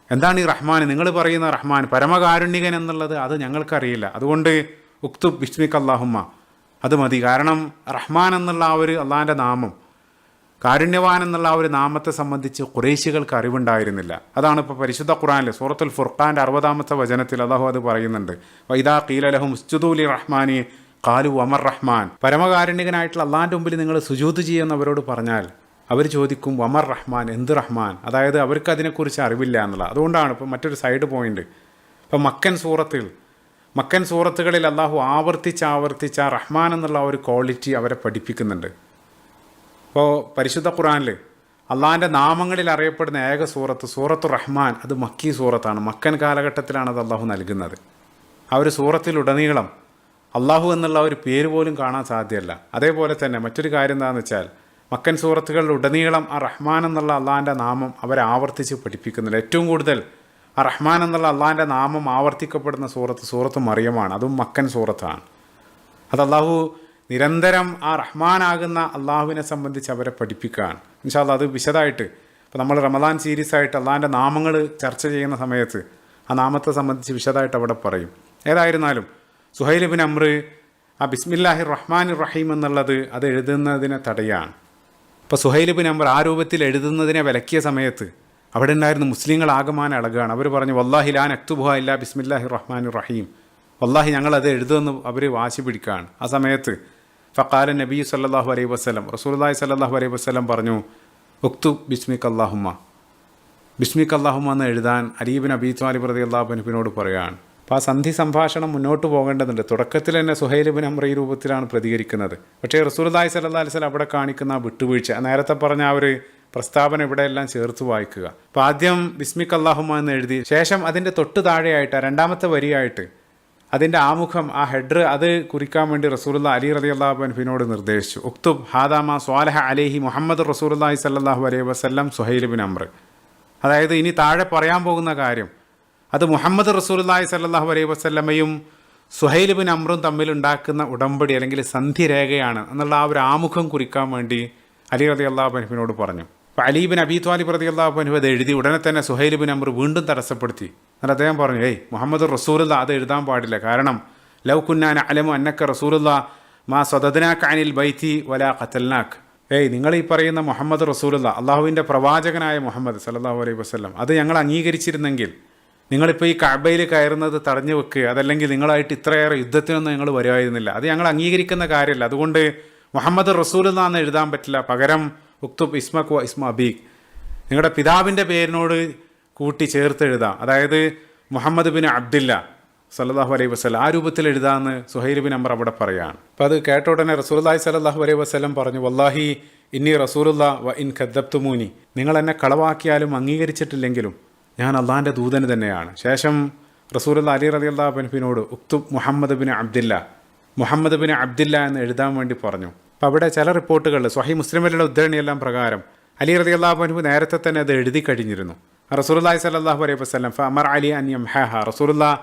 എന്താണ് ഈ റഹ്മാൻ, നിങ്ങൾ പറയുന്ന റഹ്മാൻ പരമകാരുണ്യകൻ എന്നുള്ളത് അത് ഞങ്ങൾക്കറിയില്ല. അതുകൊണ്ട് ഉക്തുബ് ബിസ്മിക അല്ലാഹുമ്മ, അത് മതി. കാരണം റഹ്മാൻ എന്നുള്ള ആ ഒരു അള്ളാഹിൻ്റെ നാമം, കാരുണ്യവാൻ എന്നുള്ള ആ ഒരു നാമത്തെ സംബന്ധിച്ച് ഖുറൈശികൾക്ക് അറിവുണ്ടായിരുന്നില്ല. അതാണ് ഇപ്പോൾ പരിശുദ്ധ ഖുർആനിൽ സൂറത്തുൽ ഫുർഖാൻ്റെ 60-ാമത്തെ വചനത്തിൽ അല്ലാഹു അത് പറയുന്നുണ്ട്. വൈദാ ഖീല ലഹും ഉസ്ജുദൂ ലിറഹ്മാനി ഖാലു അമർ റഹ്മാൻ, പരമകാരുണ്യകനായിട്ടുള്ള അള്ളാഹിൻ്റെ മുമ്പിൽ നിങ്ങൾ സുജൂദ് ചെയ്യുന്നവരോട് പറഞ്ഞാൽ അവർ ചോദിക്കും വമർ റഹ്മാൻ, എന്ത് റഹ്മാൻ, അതായത് അവർക്ക് അതിനെക്കുറിച്ച് അറിവില്ല എന്നുള്ള. അതുകൊണ്ടാണ് ഇപ്പോൾ മറ്റൊരു സൈഡ് പോയിന്റ്. ഇപ്പോൾ മക്കൻ സൂറത്തുകളിൽ അള്ളാഹു ആവർത്തിച്ച് ആ റഹ്മാൻ എന്നുള്ള ഒരു ക്വാളിറ്റി അവരെ പഠിപ്പിക്കുന്നുണ്ട്. ഇപ്പോൾ പരിശുദ്ധ ഖുർആനിൽ അള്ളാഹിൻ്റെ നാമങ്ങളിൽ അറിയപ്പെടുന്ന ഏക സൂറത്ത് റഹ്മാൻ, അത് മക്കി സൂറത്താണ്. മക്കൻ കാലഘട്ടത്തിലാണ് അത് അള്ളാഹു നൽകുന്നത്. ആ ഒരു സൂറത്തിലുടനീളം അള്ളാഹു എന്നുള്ള ഒരു പേര് പോലും കാണാൻ സാധ്യമല്ല. അതേപോലെ തന്നെ മറ്റൊരു കാര്യം എന്താണെന്ന് വെച്ചാൽ, മക്കൻ സൂറത്തുകളിലുടനീളം ആ റഹ്മാൻ എന്നുള്ള അള്ളാഹിൻ്റെ നാമം അവരെ ആവർത്തിച്ച് പഠിപ്പിക്കുന്നില്ല. ഏറ്റവും കൂടുതൽ ആ റഹ്മാൻ എന്നുള്ള അള്ളാഹിൻ്റെ നാമം ആവർത്തിക്കപ്പെടുന്ന സൂറത്ത് മറിയമാണ്. അതും മക്കൻ സൂറത്താണ്. അത് അള്ളാഹു നിരന്തരം ആ റഹ്മാനാകുന്ന അള്ളാഹുവിനെ സംബന്ധിച്ച് അവരെ പഠിപ്പിക്കുകയാണ്. ഇൻഷാ അല്ലാഹ് അത് വിശദമായിട്ട് ഇപ്പോൾ നമ്മൾ റമദാൻ സീരീസായിട്ട് അള്ളാഹിൻ്റെ നാമങ്ങൾ ചർച്ച ചെയ്യുന്ന സമയത്ത് ആ നാമത്തെ സംബന്ധിച്ച് വിശദമായിട്ട് അവിടെ പറയും. ഏതായിരുന്നാലും സുഹൈൽ ബിൻ അംർ ആ ബിസ്മില്ലാഹിർ റഹ്മാനിർ റഹീം എന്നുള്ളത് അത് എഴുതുന്നതിനെ തടയാണ്. ഇപ്പോൾ സുഹൈൽ ബിൻ അംർ ആ രൂപത്തിൽ എഴുതുന്നതിനെ വിലക്കിയ സമയത്ത് അവിടെ ഉണ്ടായിരുന്ന മുസ്ലിങ്ങൾ ആകമാനം ഇളകുകയാണ്. അവർ പറഞ്ഞു, വല്ലാഹി ലാ നക്തുബുഹ ഇല്ലാ ബിസ്മില്ലാഹിർ റഹ്മാനിർ റഹീം, വല്ലാഹി ഞങ്ങളത് എഴുതുമെന്ന് അവർ വാശി പിടിക്കുകയാണ്. ആ സമയത്ത് ഫഖാല നബി സല്ലല്ലാഹു അലൈഹി വസല്ലം, റസൂലുള്ളാഹി സല്ലല്ലാഹു അലൈഹി വസല്ലം പറഞ്ഞു, ഉക്തുബ് ബിസ്മിക അല്ലാഹുമ്മ എന്ന് എഴുതാൻ അലി ബിൻ അബീ ത്വാലിബ് റളിയല്ലാഹു അൻഹുവിനോട് പറയുകയാണ്. അപ്പോൾ ആ സന്ധി സംഭാഷണം മുന്നോട്ട് പോകേണ്ടതുണ്ട്. തുടക്കത്തിൽ തന്നെ സുഹൈൽ ബിൻ അംർ ഈ രൂപത്തിലാണ് പ്രതികരിക്കുന്നത്. പക്ഷേ റസൂലുള്ളാഹി സ്വല്ലല്ലാഹു അലൈഹി വസല്ലം അവിടെ കാണിക്കുന്ന ആ വിട്ടുവീഴ്ച, നേരത്തെ പറഞ്ഞ ആ ഒരു പ്രസ്താവന ഇവിടെ എല്ലാം ചേർത്ത് വായിക്കുക. അപ്പോൾ ആദ്യം ബിസ്മിക അല്ലാഹുമ്മ എന്ന് എഴുതി, ശേഷം അതിൻ്റെ തൊട്ട് താഴെയായിട്ട് രണ്ടാമത്തെ വരിയായിട്ട് അതിൻ്റെ ആമുഖം, ആ ഹെഡർ, അത് കുറിക്കാൻ വേണ്ടി റസൂലുള്ളാഹി അലി റളിയല്ലാഹു അൻഹുവിനോട് നിർദ്ദേശിച്ചു. ഉക്തുബ് ഹാദാമ സ്വാലഹ അലൈഹി മുഹമ്മദ് റസൂലുള്ളാഹി സ്വല്ലല്ലാഹു അലൈഹി വസല്ലം സുഹൈൽ ബിൻ അംർ, അതായത് ഇനി താഴെ പറയാൻ പോകുന്ന കാര്യം അത് മുഹമ്മദ് റസൂലുള്ളാഹി സ്വല്ലല്ലാഹു അലൈഹി വസല്ലമയും സുഹൈൽ ബിൻ അംറും തമ്മിലുണ്ടാക്കുന്ന ഉടമ്പടി അല്ലെങ്കിൽ സന്ധിരേഖയാണ് എന്നുള്ള ആ ഒരു ആമുഖം കുറിക്കാൻ വേണ്ടി അലി റളിയല്ലാഹു അൻഹുവിനോട് പറഞ്ഞു. അപ്പോൾ അലി ബിൻ അബീ ത്വാലിബ് റളിയല്ലാഹു അൻഹു അത് എഴുതി ഉടനെ തന്നെ സുഹൈൽ ബിൻ അംർ വീണ്ടും തടസ്സപ്പെടുത്തി. എന്നിട്ട് അദ്ദേഹം പറഞ്ഞു, ഏയ് മുഹമ്മദ് റസൂലുള്ളാഹ് അത് എഴുതാൻ പാടില്ല. കാരണം ലൗ കുന്നാ നഅലമു അന്നക റസൂലുള്ളാഹ് മാ സദദ്നാക അനിൽ ബൈതി വലാ ഖതൽനാക്, ഏയ് നിങ്ങൾ ഈ പറയുന്ന മുഹമ്മദ് റസൂലുള്ളാഹ്, അള്ളാഹുവിൻ്റെ പ്രവാചകനായ മുഹമ്മദ് സല്ലല്ലാഹു അലൈഹി വസല്ലം, അത് ഞങ്ങൾ അംഗീകരിച്ചിരുന്നെങ്കിൽ നിങ്ങളിപ്പോൾ ഈ കഅബയിൽ കയറുന്നത് തടഞ്ഞു വെക്കുക, അതല്ലെങ്കിൽ നിങ്ങളായിട്ട് ഇത്രയേറെ യുദ്ധത്തിനൊന്നും ഞങ്ങൾ വരുമായിരുന്നില്ല, അത് ഞങ്ങൾ അംഗീകരിക്കുന്ന കാര്യമല്ല. അതുകൊണ്ട് മുഹമ്മദ് റസൂലുള്ളാഹി എന്ന് എഴുതാൻ പറ്റില്ല, പകരം ഉക്തുബ് ഇസ്മക് വ ഇസ്മ അബീഖ്, നിങ്ങളുടെ പിതാവിൻ്റെ പേരിനോട് കൂട്ടി ചേർത്ത് എഴുതാം, അതായത് മുഹമ്മദ് ബിൻ അബ്ദില്ല സല്ലല്ലാഹു അലൈഹി വസല്ലം ആ രൂപത്തിൽ എഴുതാമെന്ന് സുഹൈൽ ബിൻ അംർ അവിടെ പറയുകയാണ്. അപ്പോൾ അത് കേട്ട ഉടനെ റസൂലുള്ളാഹി സല്ലല്ലാഹു അലൈഹി വസല്ലം പറഞ്ഞു, വല്ലാഹി ഇന്നി റസൂലുള്ളാഹി വ ഇൻ കദ്ദബ്തുമൂനി, നിങ്ങൾ എന്നെ കളവാക്കിയാലും അംഗീകരിച്ചിട്ടില്ലെങ്കിലും ഞാൻ അള്ളാഹിൻ്റെ ദൂതന് തന്നെയാണ്. ശേഷം റസൂലുള്ളാഹി അലി റളിയല്ലാഹു അൻഹുവിനോട് ഉക്തുബ് മുഹമ്മദ് ബിൻ അബ്ദില്ല, മുഹമ്മദ് ബിൻ അബ്ദില്ല എന്ന് എഴുതാൻ വേണ്ടി പറഞ്ഞു. അപ്പോൾ അവിടെ ചില റിപ്പോർട്ടുകളിൽ സ്വഹീഹ് മുസ്ലിമിലുള്ള ഉദ്ധരണിയെല്ലാം പ്രകാരം അലി റളിയല്ലാഹു അൻഹു നേരത്തെ തന്നെ അത് എഴുതി കഴിഞ്ഞിരുന്നു. റസൂലുള്ളാഹി സ്വല്ലല്ലാഹു അലൈഹി വസല്ലം ഫഅമർ അലി അൻ യംഹഹ, റസൂലുള്ളാഹി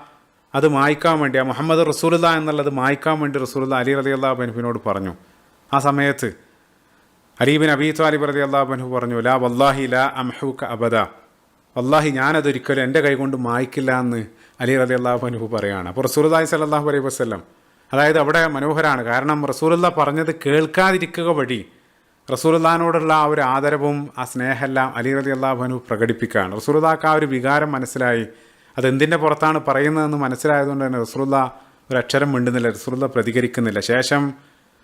അത് മായ്ക്കാൻ വേണ്ടി, ആ മുഹമ്മദ് റസൂലുള്ളാഹി എന്നുള്ളത് മായ്ക്കാൻ വേണ്ടി റസൂലുള്ളാഹി അലി റളിയല്ലാഹു അൻഹുവിനോട് പറഞ്ഞു. ആ സമയത്ത് അലി ബിൻ അബീ ത്വാലിബ് റളിയല്ലാഹു അൻഹു പറഞ്ഞു, ലാ വല്ലാഹി ലാ അംഹുക അബദ, വല്ലാഹി ഞാനതൊരിക്കലും എൻ്റെ കൈ കൊണ്ട് മായ്ക്കില്ല എന്ന് അലി റളിയല്ലാഹു അൻഹു പറയുകയാണ്. അപ്പോൾ റസൂലുള്ളാഹി സ്വല്ലല്ലാഹു അലൈഹി വസല്ലം, അതായത് അവിടെ മനോഹരമാണ്, കാരണം റസൂലുള്ളാഹി പറഞ്ഞത് കേൾക്കാതിരിക്കുക വഴി റസൂലുള്ളാഹിനോടുള്ള ആ ഒരു ആദരവും ആ സ്നേഹമെല്ലാം അലി റളിയല്ലാഹു അൻഹു പ്രകടിപ്പിക്കുകയാണ്. റസൂലുള്ളാഹിക്ക് ആ ഒരു വികാരം മനസ്സിലായി, അതെന്തിൻ്റെ പുറത്താണ് പറയുന്നതെന്ന് മനസ്സിലായതുകൊണ്ട് തന്നെ റസൂലുള്ളാഹി ഒരു അക്ഷരം മിണ്ടുന്നില്ല, റസൂലുള്ളാഹി പ്രതികരിക്കുന്നില്ല. ശേഷം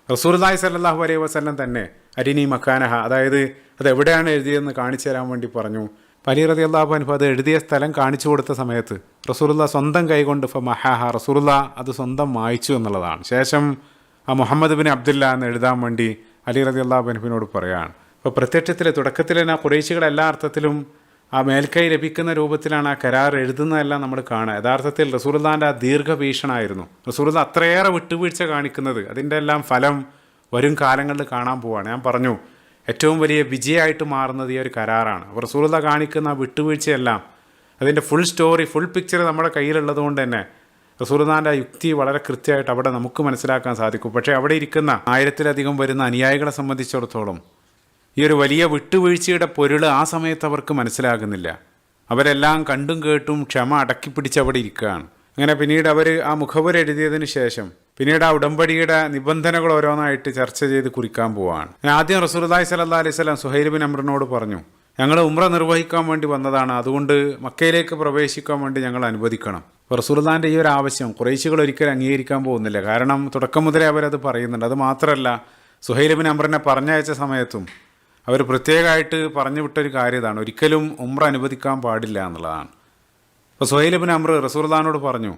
റസൂലുള്ളാഹി സ്വല്ലല്ലാഹു അലൈഹി വസല്ലം തന്നെ അരിനി മക്കാനഹ, അതായത് അത് എവിടെയാണ് എഴുതിയതെന്ന് കാണിച്ചു തരാൻ വേണ്ടി പറഞ്ഞു. അലി റളിയല്ലാഹു അൻഹു അത് എഴുതിയ സ്ഥലം കാണിച്ചു കൊടുത്ത സമയത്ത് റസൂലുള്ളാഹി സ്വന്തം കൈകൊണ്ട് ഫമഹഹ, റസൂലുള്ളാഹി അത് സ്വന്തം മായ്ച്ചു എന്നുള്ളതാണ്. ശേഷം ആ മുഹമ്മദ് ബിൻ അബ്ദില്ല എന്ന് എഴുതാൻ വേണ്ടി അലി റളിയല്ലാഹു അൻഹുവിനോട് പറയുകയാണ്. അപ്പോൾ പ്രത്യക്ഷത്തിൽ തുടക്കത്തിൽ തന്നെ കുറേശികൾ എല്ലാ അർത്ഥത്തിലും ആ മേൽക്കൈ ലഭിക്കുന്ന രൂപത്തിലാണ് ആ കരാർ എഴുതുന്നതെല്ലാം നമ്മൾ കാണുക. യഥാർത്ഥത്തിൽ റസൂലുള്ളാഹിൻ്റെ ആ ദീർഘവീക്ഷണമായിരുന്നു. റസൂലുള്ളാഹി അത്രയേറെ വിട്ടുവീഴ്ച കാണിക്കുന്നത്, അതിൻ്റെ എല്ലാം ഫലം വരും കാലങ്ങളിൽ കാണാൻ പോവുകയാണ്. ഞാൻ പറഞ്ഞു, ഏറ്റവും വലിയ വിജയമായിട്ട് മാറുന്നത് ഈ ഒരു കരാറാണ്. അപ്പോൾ റസൂലുള്ളാഹി കാണിക്കുന്ന ആ വിട്ടുവീഴ്ചയെല്ലാം അതിൻ്റെ ഫുൾ സ്റ്റോറി, ഫുൾ പിക്ചർ നമ്മുടെ കയ്യിലുള്ളത് കൊണ്ട് തന്നെ റസൂലുള്ളാഹിൻ്റെ യുക്തി വളരെ കൃത്യമായിട്ട് അവിടെ നമുക്ക് മനസ്സിലാക്കാൻ സാധിക്കും. പക്ഷേ അവിടെ ഇരിക്കുന്ന 1000-ലധികം വരുന്ന അനുയായികളെ സംബന്ധിച്ചിടത്തോളം ഈ ഒരു വലിയ വിട്ടുവീഴ്ചയുടെ പൊരുൾ ആ സമയത്ത് അവർക്ക് മനസ്സിലാകുന്നില്ല. അവരെല്ലാം കണ്ടും കേട്ടും ക്ഷമ അടക്കിപ്പിടിച്ച് അവിടെ ഇരിക്കുകയാണ്. അങ്ങനെ പിന്നീട് അവർ ആ മുഖവുര എഴുതിയതിന് ശേഷം പിന്നീട് ആ ഉടമ്പടിയുടെ നിബന്ധനകൾ ഓരോന്നായിട്ട് ചർച്ച ചെയ്ത് കുറിക്കാൻ പോവുകയാണ്. ആദ്യം റസൂലുള്ളാഹി സ്വല്ലല്ലാഹു അലൈഹി വസല്ലം സുഹൈൽ ബിൻ അംറിനോട് പറഞ്ഞു, ഞങ്ങൾ ഉംറ നിർവഹിക്കാൻ വേണ്ടി വന്നതാണ്, അതുകൊണ്ട് മക്കയിലേക്ക് പ്രവേശിക്കാൻ വേണ്ടി ഞങ്ങൾ അനുവദിക്കണം. അപ്പോൾ റസൂലുള്ളാഹിൻ്റെ ഈ ഒരു ആവശ്യം ഖുറൈശികൾ ഒരിക്കലും അംഗീകരിക്കാൻ പോകുന്നില്ല. കാരണം തുടക്കം മുതലേ അവരത് പറയുന്നുണ്ട്. അത് മാത്രമല്ല, സുഹൈൽ ബിൻ അംറിനെ പറഞ്ഞയച്ച സമയത്തും അവർ പ്രത്യേകമായിട്ട് പറഞ്ഞു വിട്ടൊരു കാര്യം ഇതാണ്, ഒരിക്കലും ഉംറ അനുവദിക്കാൻ പാടില്ല എന്നുള്ളതാണ്. അപ്പോൾ സുഹൈൽ ബിൻ അംർ റസൂലുള്ളാഹിനോട് പറഞ്ഞു,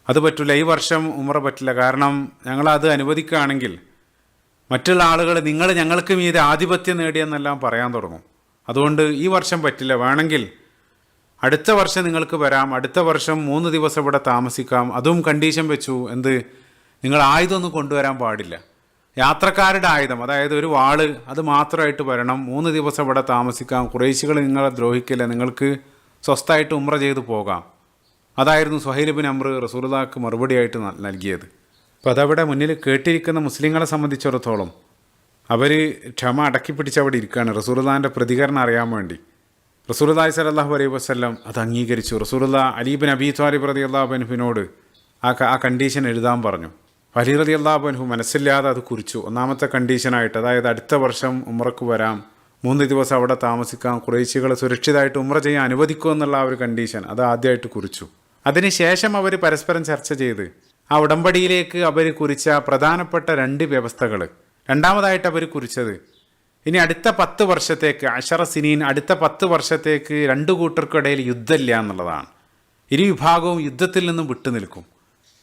അത് പറ്റില്ല, ഈ വർഷം ഉംറ പറ്റില്ല, കാരണം ഞങ്ങളത് അനുവദിക്കുകയാണെങ്കിൽ മറ്റുള്ള ആളുകൾ നിങ്ങൾ ഞങ്ങൾക്ക് മീതെ ആധിപത്യം നേടിയെന്നെല്ലാം പറയാൻ തുടങ്ങും. അതുകൊണ്ട് ഈ വർഷം പറ്റില്ല, വേണമെങ്കിൽ അടുത്ത വർഷം നിങ്ങൾക്ക് വരാം, അടുത്ത വർഷം 3 ദിവസം ഇവിടെ താമസിക്കാം. അതും കണ്ടീഷൻ വെച്ചു, എന്ത്, നിങ്ങൾ ആയുധമൊന്നും കൊണ്ടുവരാൻ പാടില്ല, യാത്രക്കാരുടെ ആയുധം, അതായത് ഒരു വാള്, അത് മാത്രമായിട്ട് വരണം, 3 ദിവസം ഇവിടെ താമസിക്കാം, ഖുറൈശികൾ നിങ്ങളെ ദ്രോഹിക്കില്ല, നിങ്ങൾക്ക് സ്വസ്ഥമായിട്ട് ഉംറ ചെയ്ത് പോകാം. അതായിരുന്നു സുഹൈൽ ബിൻ അംർ റസൂലുള്ളാഹിക്ക് മറുപടിയായിട്ട് നൽകിയത്. അപ്പോൾ അതവിടെ മുന്നിൽ കേട്ടിരിക്കുന്ന മുസ്ലിങ്ങളെ സംബന്ധിച്ചിടത്തോളം അവർ ക്ഷമ അടക്കിപ്പിടിച്ച് അവിടെ ഇരിക്കുകയാണ് റസൂലുള്ളാഹിൻ്റെ പ്രതികരണം അറിയാൻ വേണ്ടി. റസൂലുള്ളാഹി സ്വല്ലല്ലാഹു അലൈഹി വസല്ലം അത് അംഗീകരിച്ചു. റസൂലുള്ളാഹി അലി ബിൻ അബീ ത്വാലിബ് റളിയല്ലാഹു അൻഹുവിനോട് ആ കണ്ടീഷൻ എഴുതാൻ പറഞ്ഞു. അലി റളിയല്ലാഹു അൻഹു മനസ്സില്ലാതെ അത് കുറിച്ചു. ഒന്നാമത്തെ കണ്ടീഷനായിട്ട്, അതായത് അടുത്ത വർഷം ഉംറക്ക് വരാം, 3 ദിവസം അവിടെ താമസിക്കാം, ഖുറൈശികളെ സുരക്ഷിതമായിട്ട് ഉംറ ചെയ്യാൻ അനുവദിക്കുമെന്നുള്ള ആ ഒരു കണ്ടീഷൻ അത് ആദ്യമായിട്ട് കുറിച്ചു. അതിനുശേഷം അവർ പരസ്പരം ചർച്ച ചെയ്ത് ആ ഉടമ്പടിയിലേക്ക് അവർ കുറിച്ച പ്രധാനപ്പെട്ട 2 വ്യവസ്ഥകൾ, രണ്ടാമതായിട്ട് അവർ കുറിച്ചത്, ഇനി അടുത്ത 10 വർഷത്തേക്ക്, 10 സിനീൻ, അടുത്ത 10 വർഷത്തേക്ക് 2 കൂട്ടർക്കിടയിൽ യുദ്ധമില്ല എന്നുള്ളതാണ്. ഇരു വിഭാഗവും യുദ്ധത്തിൽ നിന്നും വിട്ടുനിൽക്കും.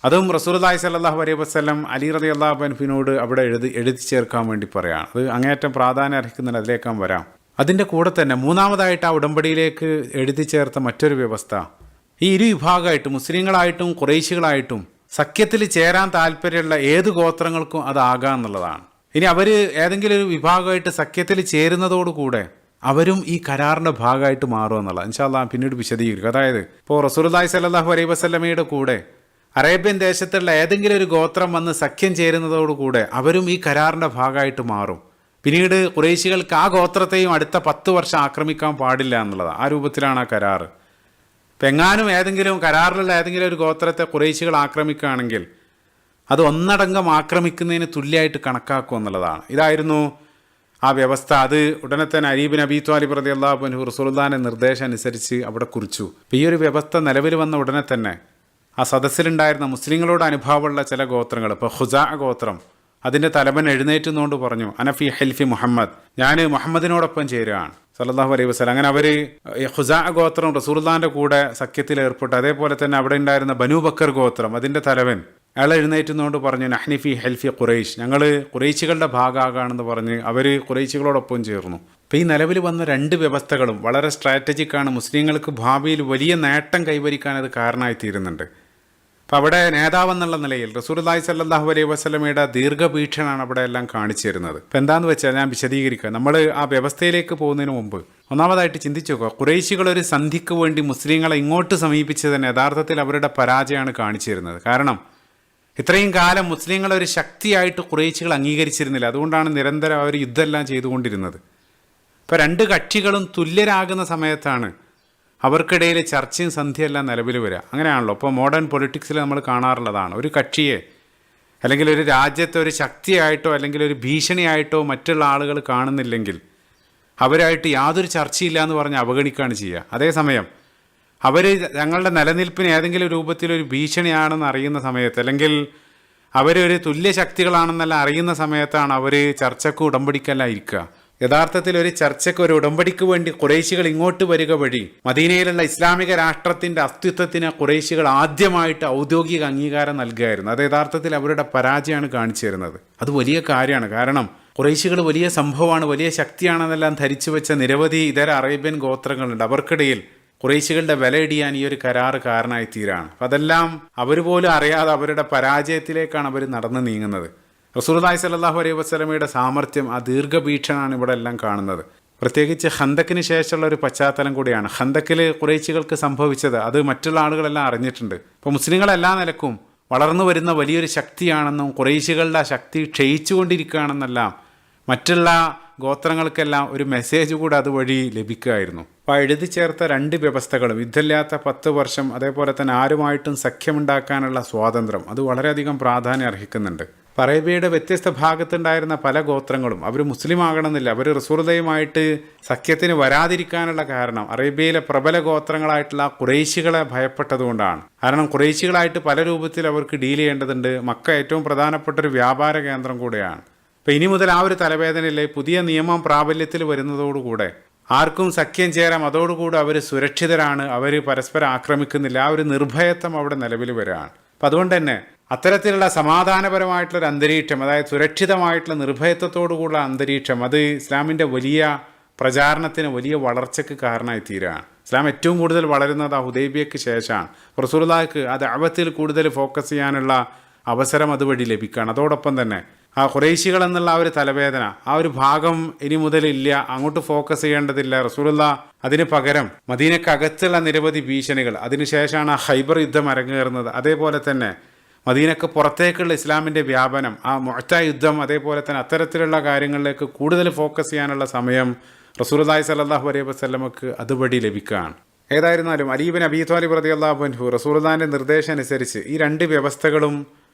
അതും റസൂലുള്ളാഹി സ്വല്ലല്ലാഹു അലൈഹി വസല്ലം അലി റളിയല്ലാഹു അൻഹുവിനോട് അവിടെ എഴുതി ചേർക്കാൻ വേണ്ടി പറയുകയാണ്. അത് അങ്ങേയറ്റം പ്രാധാന്യം അർഹിക്കുന്നുണ്ട്, അതിലേക്കാൻ വരാം. അതിൻ്റെ കൂടെ തന്നെ മൂന്നാമതായിട്ട് ആ ഉടമ്പടിയിലേക്ക് എഴുതി ചേർത്ത മറ്റൊരു വ്യവസ്ഥ, ഈ ഇരു വിഭാഗമായിട്ടും മുസ്ലിങ്ങളായിട്ടും ഖുറൈശികളായിട്ടും സഖ്യത്തിൽ ചേരാൻ താല്പര്യമുള്ള ഏത് ഗോത്രങ്ങൾക്കും അതാകാം എന്നുള്ളതാണ്. ഇനി അവർ ഏതെങ്കിലും ഒരു വിഭാഗമായിട്ട് സഖ്യത്തിൽ ചേരുന്നതോടുകൂടെ അവരും ഈ കരാറിൻ്റെ ഭാഗമായിട്ട് മാറും എന്നുള്ളത് ഇൻഷാ അല്ലാഹ് പിന്നീട് വിശദീകരിക്കും. അതായത് ഇപ്പോൾ റസൂലുള്ളാഹി സ്വല്ലല്ലാഹു അലൈഹി വസല്ലമയുടെ കൂടെ അറേബ്യൻ ദേശത്തുള്ള ഏതെങ്കിലും ഒരു ഗോത്രം വന്ന് സഖ്യം ചേരുന്നതോടുകൂടെ അവരും ഈ കരാറിൻ്റെ ഭാഗമായിട്ട് മാറും. പിന്നീട് ഖുറൈശികൾക്ക് ആ ഗോത്രത്തെയും അടുത്ത 10 വർഷം ആക്രമിക്കാൻ പാടില്ല എന്നുള്ളതാണ്. ആ രൂപത്തിലാണ് ആ കരാറ്. ഇപ്പം എങ്ങാനും ഏതെങ്കിലും കരാറിലുള്ള ഏതെങ്കിലും ഒരു ഗോത്രത്തെ ഖുറൈശികൾ ആക്രമിക്കുകയാണെങ്കിൽ അത് ഒന്നടങ്കം ആക്രമിക്കുന്നതിന് തുല്യമായിട്ട് കണക്കാക്കും എന്നുള്ളതാണ്. ഇതായിരുന്നു ആ വ്യവസ്ഥ അത് ഉടനെ തന്നെ അലി ബിൻ അബീ ത്വാലിബ് റളിയല്ലാഹു അൻഹു റസൂലുള്ളാഹിന്റെ നിർദ്ദേശം അനുസരിച്ച് അവിടെ കുറിച്ചു. അപ്പോൾ ഈ ഒരു വ്യവസ്ഥ നിലവിൽ വന്ന ഉടനെ തന്നെ ആ സദസ്സിലുണ്ടായിരുന്ന മുസ്ലിങ്ങളോട് അനുഭാവമുള്ള ചില ഗോത്രങ്ങൾ, ഇപ്പോൾ ഖുസാ ഗോത്രം, അതിൻ്റെ തലവൻ എഴുന്നേറ്റ് നിന്നുകൊണ്ട് പറഞ്ഞു, അനഫി ഹെൽഫി മുഹമ്മദ്, ഞാൻ മുഹമ്മദിനോടൊപ്പം ചേരുകയാണ് സല്ലല്ലാഹു അലൈഹി വസല്ലം. അങ്ങനെ അവർ ഖുസാ ഗോത്രം റസൂലുള്ളാഹിന്റെ കൂടെ സഖ്യത്തിൽ ഏർപ്പെട്ടു. അതേപോലെ തന്നെ അവിടെ ഉണ്ടായിരുന്ന ബനൂ ബക്കർ ഗോത്രം, അതിൻ്റെ തലവൻ അയാൾ എഴുന്നേറ്റ് നിന്നുകൊണ്ട് പറഞ്ഞു, നഹ്നിഫി ഹെൽഫി ഖുറൈഷ്, ഞങ്ങൾ ഖുറൈശികളുടെ ഭാഗമാകാണെന്ന് പറഞ്ഞ് അവർ ഖുറൈശികളോടൊപ്പം ചേർന്നു. അപ്പോൾ ഈ നിലവിൽ വന്ന രണ്ട് വ്യവസ്ഥകളും വളരെ സ്ട്രാറ്റജിക്കാണ്. മുസ്ലിങ്ങൾക്ക് ഭാവിയിൽ വലിയ നേട്ടം കൈവരിക്കാൻ അത് കാരണമായി തീരുന്നുണ്ട്. അപ്പോൾ അവിടെ നേതാവെന്നുള്ള നിലയിൽ റസൂലുള്ളാഹി സ്വല്ലല്ലാഹു അലൈഹി വസല്ലമയുടെ ദീർഘവീക്ഷണമാണ് അവിടെ എല്ലാം കാണിച്ചു തരുന്നത്. അപ്പോൾ എന്താണെന്ന് വെച്ചാൽ ഞാൻ വിശദീകരിക്കുക. നമ്മൾ ആ വ്യവസ്ഥയിലേക്ക് പോകുന്നതിന് മുമ്പ് ഒന്നാമതായിട്ട് ചിന്തിച്ചു നോക്കുക, ഖുറൈശികൾ ഒരു സന്ധിക്ക് വേണ്ടി മുസ്ലിങ്ങളെ ഇങ്ങോട്ട് സമീപിച്ച് തന്നെ യഥാർത്ഥത്തിൽ അവരുടെ പരാജയമാണ് കാണിച്ചു തരുന്നത്. കാരണം ഇത്രയും കാലം മുസ്ലിങ്ങളെ ഒരു ശക്തിയായിട്ട് ഖുറൈശികൾ അംഗീകരിച്ചിരുന്നില്ല. അതുകൊണ്ടാണ് നിരന്തരം അവർ യുദ്ധമെല്ലാം ചെയ്തുകൊണ്ടിരുന്നത്. ഇപ്പോൾ രണ്ട് കക്ഷികളും തുല്യരാകുന്ന സമയത്താണ് അവർക്കിടയിൽ ചർച്ചയും സന്ധിയെല്ലാം നിലവിൽ വരിക. അങ്ങനെയാണല്ലോ ഇപ്പോൾ മോഡേൺ പൊളിറ്റിക്സിൽ നമ്മൾ കാണാറുള്ളതാണ്. ഒരു കക്ഷിയെ അല്ലെങ്കിൽ ഒരു രാജ്യത്തെ ഒരു ശക്തിയായിട്ടോ അല്ലെങ്കിൽ ഒരു ഭീഷണിയായിട്ടോ മറ്റുള്ള ആളുകൾ കാണുന്നില്ലെങ്കിൽ അവരായിട്ട് യാതൊരു ചർച്ചയില്ല എന്ന് പറഞ്ഞ് അവഗണിക്കുകയാണ് ചെയ്യുക. അതേസമയം അവർ ഞങ്ങളുടെ നിലനിൽപ്പിന് ഏതെങ്കിലും രൂപത്തിലൊരു ഭീഷണിയാണെന്ന് അറിയുന്ന സമയത്ത്, അല്ലെങ്കിൽ അവരൊരു തുല്യ ശക്തികളാണെന്നെല്ലാം അറിയുന്ന സമയത്താണ് അവർ ചർച്ചയ്ക്ക് ഉടമ്പടിക്കെല്ലാം ഇരിക്കുക. യഥാർത്ഥത്തിൽ ഒരു ചർച്ചയ്ക്ക്, ഒരു ഉടമ്പടിക്ക് വേണ്ടി ഖുറൈശികൾ ഇങ്ങോട്ട് വരിക വഴി മദീനയിലുള്ള ഇസ്ലാമിക രാഷ്ട്രത്തിൻ്റെ അസ്തിത്വത്തിന് ഖുറൈശികൾ ആദ്യമായിട്ട് ഔദ്യോഗിക അംഗീകാരം നൽകുകയായിരുന്നു. അത് യഥാർത്ഥത്തിൽ അവരുടെ പരാജയമാണ് കാണിച്ചു തരുന്നത്. അത് വലിയ കാര്യമാണ്. കാരണം ഖുറൈശികൾ വലിയ സംഭവമാണ്, വലിയ ശക്തിയാണെന്നെല്ലാം ധരിച്ചു വെച്ച നിരവധി ഇതര അറേബ്യൻ ഗോത്രങ്ങളുണ്ട്. അവർക്കിടയിൽ ഖുറൈശികളുടെ വിലയിടിയാൻ ഈ ഒരു കരാറ് കാരണമായി തീരാണ്. അപ്പം അതെല്ലാം അവർ പോലും അറിയാതെ അവരുടെ പരാജയത്തിലേക്കാണ് അവർ നടന്നു നീങ്ങുന്നത്. റസൂലുള്ളാഹി സ്വല്ലല്ലാഹു അലൈഹി വസല്ലമയുടെ സാമർത്ഥ്യം, ആ ദീർഘവീക്ഷണമാണ് ഇവിടെ എല്ലാം കാണുന്നത്. പ്രത്യേകിച്ച് ഖന്തക്കിന് ശേഷമുള്ള ഒരു പശ്ചാത്തലം കൂടിയാണ്. ഖന്തക്കിൽ ഖുറൈശികൾക്ക് സംഭവിച്ചത് അത് മറ്റുള്ള ആളുകളെല്ലാം അറിഞ്ഞിട്ടുണ്ട്. ഇപ്പോൾ മുസ്ലിങ്ങളെല്ലാ നിലക്കും വളർന്നു വരുന്ന വലിയൊരു ശക്തിയാണെന്നും ഖുറൈശികളുടെ ശക്തി ക്ഷയിച്ചുകൊണ്ടിരിക്കുകയാണെന്നെല്ലാം മറ്റുള്ള ഗോത്രങ്ങൾക്കെല്ലാം ഒരു മെസ്സേജ് കൂടെ അതുവഴി ലഭിക്കുമായിരുന്നു. അപ്പോൾ എഴുതി ചേർത്ത രണ്ട് വ്യവസ്ഥകളും, യുദ്ധമില്ലാത്ത 10 വർഷം, അതേപോലെ തന്നെ ആരുമായിട്ടും സഖ്യമുണ്ടാക്കാനുള്ള സ്വാതന്ത്ര്യം, അത് വളരെയധികം പ്രാധാന്യം അർഹിക്കുന്നുണ്ട്. അറേബ്യയുടെ വ്യത്യസ്ത ഭാഗത്തുണ്ടായിരുന്ന പല ഗോത്രങ്ങളും അവർ മുസ്ലിം ആകണമെന്നില്ല, അവർ റസൂലുള്ളാഹിയുമായിട്ട് സഖ്യത്തിന് വരാതിരിക്കാനുള്ള കാരണം അറേബ്യയിലെ പ്രബല ഗോത്രങ്ങളായിട്ടുള്ള ഖുറൈശികളെ ഭയപ്പെട്ടതുകൊണ്ടാണ്. കാരണം ഖുറൈശികളായിട്ട് പല രൂപത്തിൽ അവർക്ക് ഡീൽ ചെയ്യേണ്ടതുണ്ട്. മക്ക ഏറ്റവും പ്രധാനപ്പെട്ട ഒരു വ്യാപാര കേന്ദ്രം കൂടെയാണ്. അപ്പോൾ ഇനി മുതൽ ആ ഒരു തലവേദനയിലെ പുതിയ നിയമം പ്രാബല്യത്തിൽ വരുന്നതോടുകൂടെ ആർക്കും സഖ്യം ചേരാം, അതോടുകൂടി അവർ സുരക്ഷിതരാണ്, അവർ പരസ്പരം ആക്രമിക്കുന്നില്ല, ആ ഒരു നിർഭയത്വം അവിടെ നിലവിൽ വരികയാണ്. അപ്പം അതുകൊണ്ട് തന്നെ അത്തരത്തിലുള്ള സമാധാനപരമായിട്ടുള്ളൊരു അന്തരീക്ഷം, അതായത് സുരക്ഷിതമായിട്ടുള്ള നിർഭയത്വത്തോടുകൂടിയുള്ള അന്തരീക്ഷം, അത് ഇസ്ലാമിൻ്റെ വലിയ പ്രചാരണത്തിന്, വലിയ വളർച്ചയ്ക്ക് കാരണമായി തീരുകയാണ്. ഇസ്ലാം ഏറ്റവും കൂടുതൽ വളരുന്നത് ആ ഹുദൈബിയയ്ക്ക് ശേഷമാണ്. റസൂലുള്ളാഹിക്ക് ആ ദഅവത്തിൽ കൂടുതൽ ഫോക്കസ് ചെയ്യാനുള്ള അവസരം അതുവഴി ലഭിക്കുകയാണ്. അതോടൊപ്പം തന്നെ ആ ഖുറൈശികൾ എന്നുള്ള ആ ഒരു തലവേദന, ആ ഒരു ഭാഗം ഇനി മുതലില്ല, അങ്ങോട്ട് ഫോക്കസ് ചെയ്യേണ്ടതില്ല. റസൂലുള്ളാഹ് അതിന് പകരം മദീനക്കകത്തുള്ള നിരവധി ഭീഷണികൾ, അതിനുശേഷമാണ് ആ ഖൈബർ യുദ്ധം അരങ്ങേറുന്നത്. അതേപോലെ തന്നെ മദീനക്ക് പുറത്തേക്കുള്ള ഇസ്ലാമിൻ്റെ വ്യാപനം, ആ മുഅ്ത യുദ്ധം, അതേപോലെ തന്നെ അത്തരത്തിലുള്ള കാര്യങ്ങളിലേക്ക് കൂടുതൽ ഫോക്കസ് ചെയ്യാനുള്ള സമയം റസൂലുള്ളാഹി സ്വല്ലല്ലാഹു അലൈഹി വസല്ലമക്ക് അതുവഴി ലഭിക്കുകയാണ്. ഏതായിരുന്നാലും അലി ബിൻ അബീ ത്വാലിബ് റളിയല്ലാഹു അൻഹു റസൂലുള്ളാഹിൻ്റെ നിർദ്ദേശം അനുസരിച്ച് ഈ രണ്ട് വ്യവസ്ഥകളും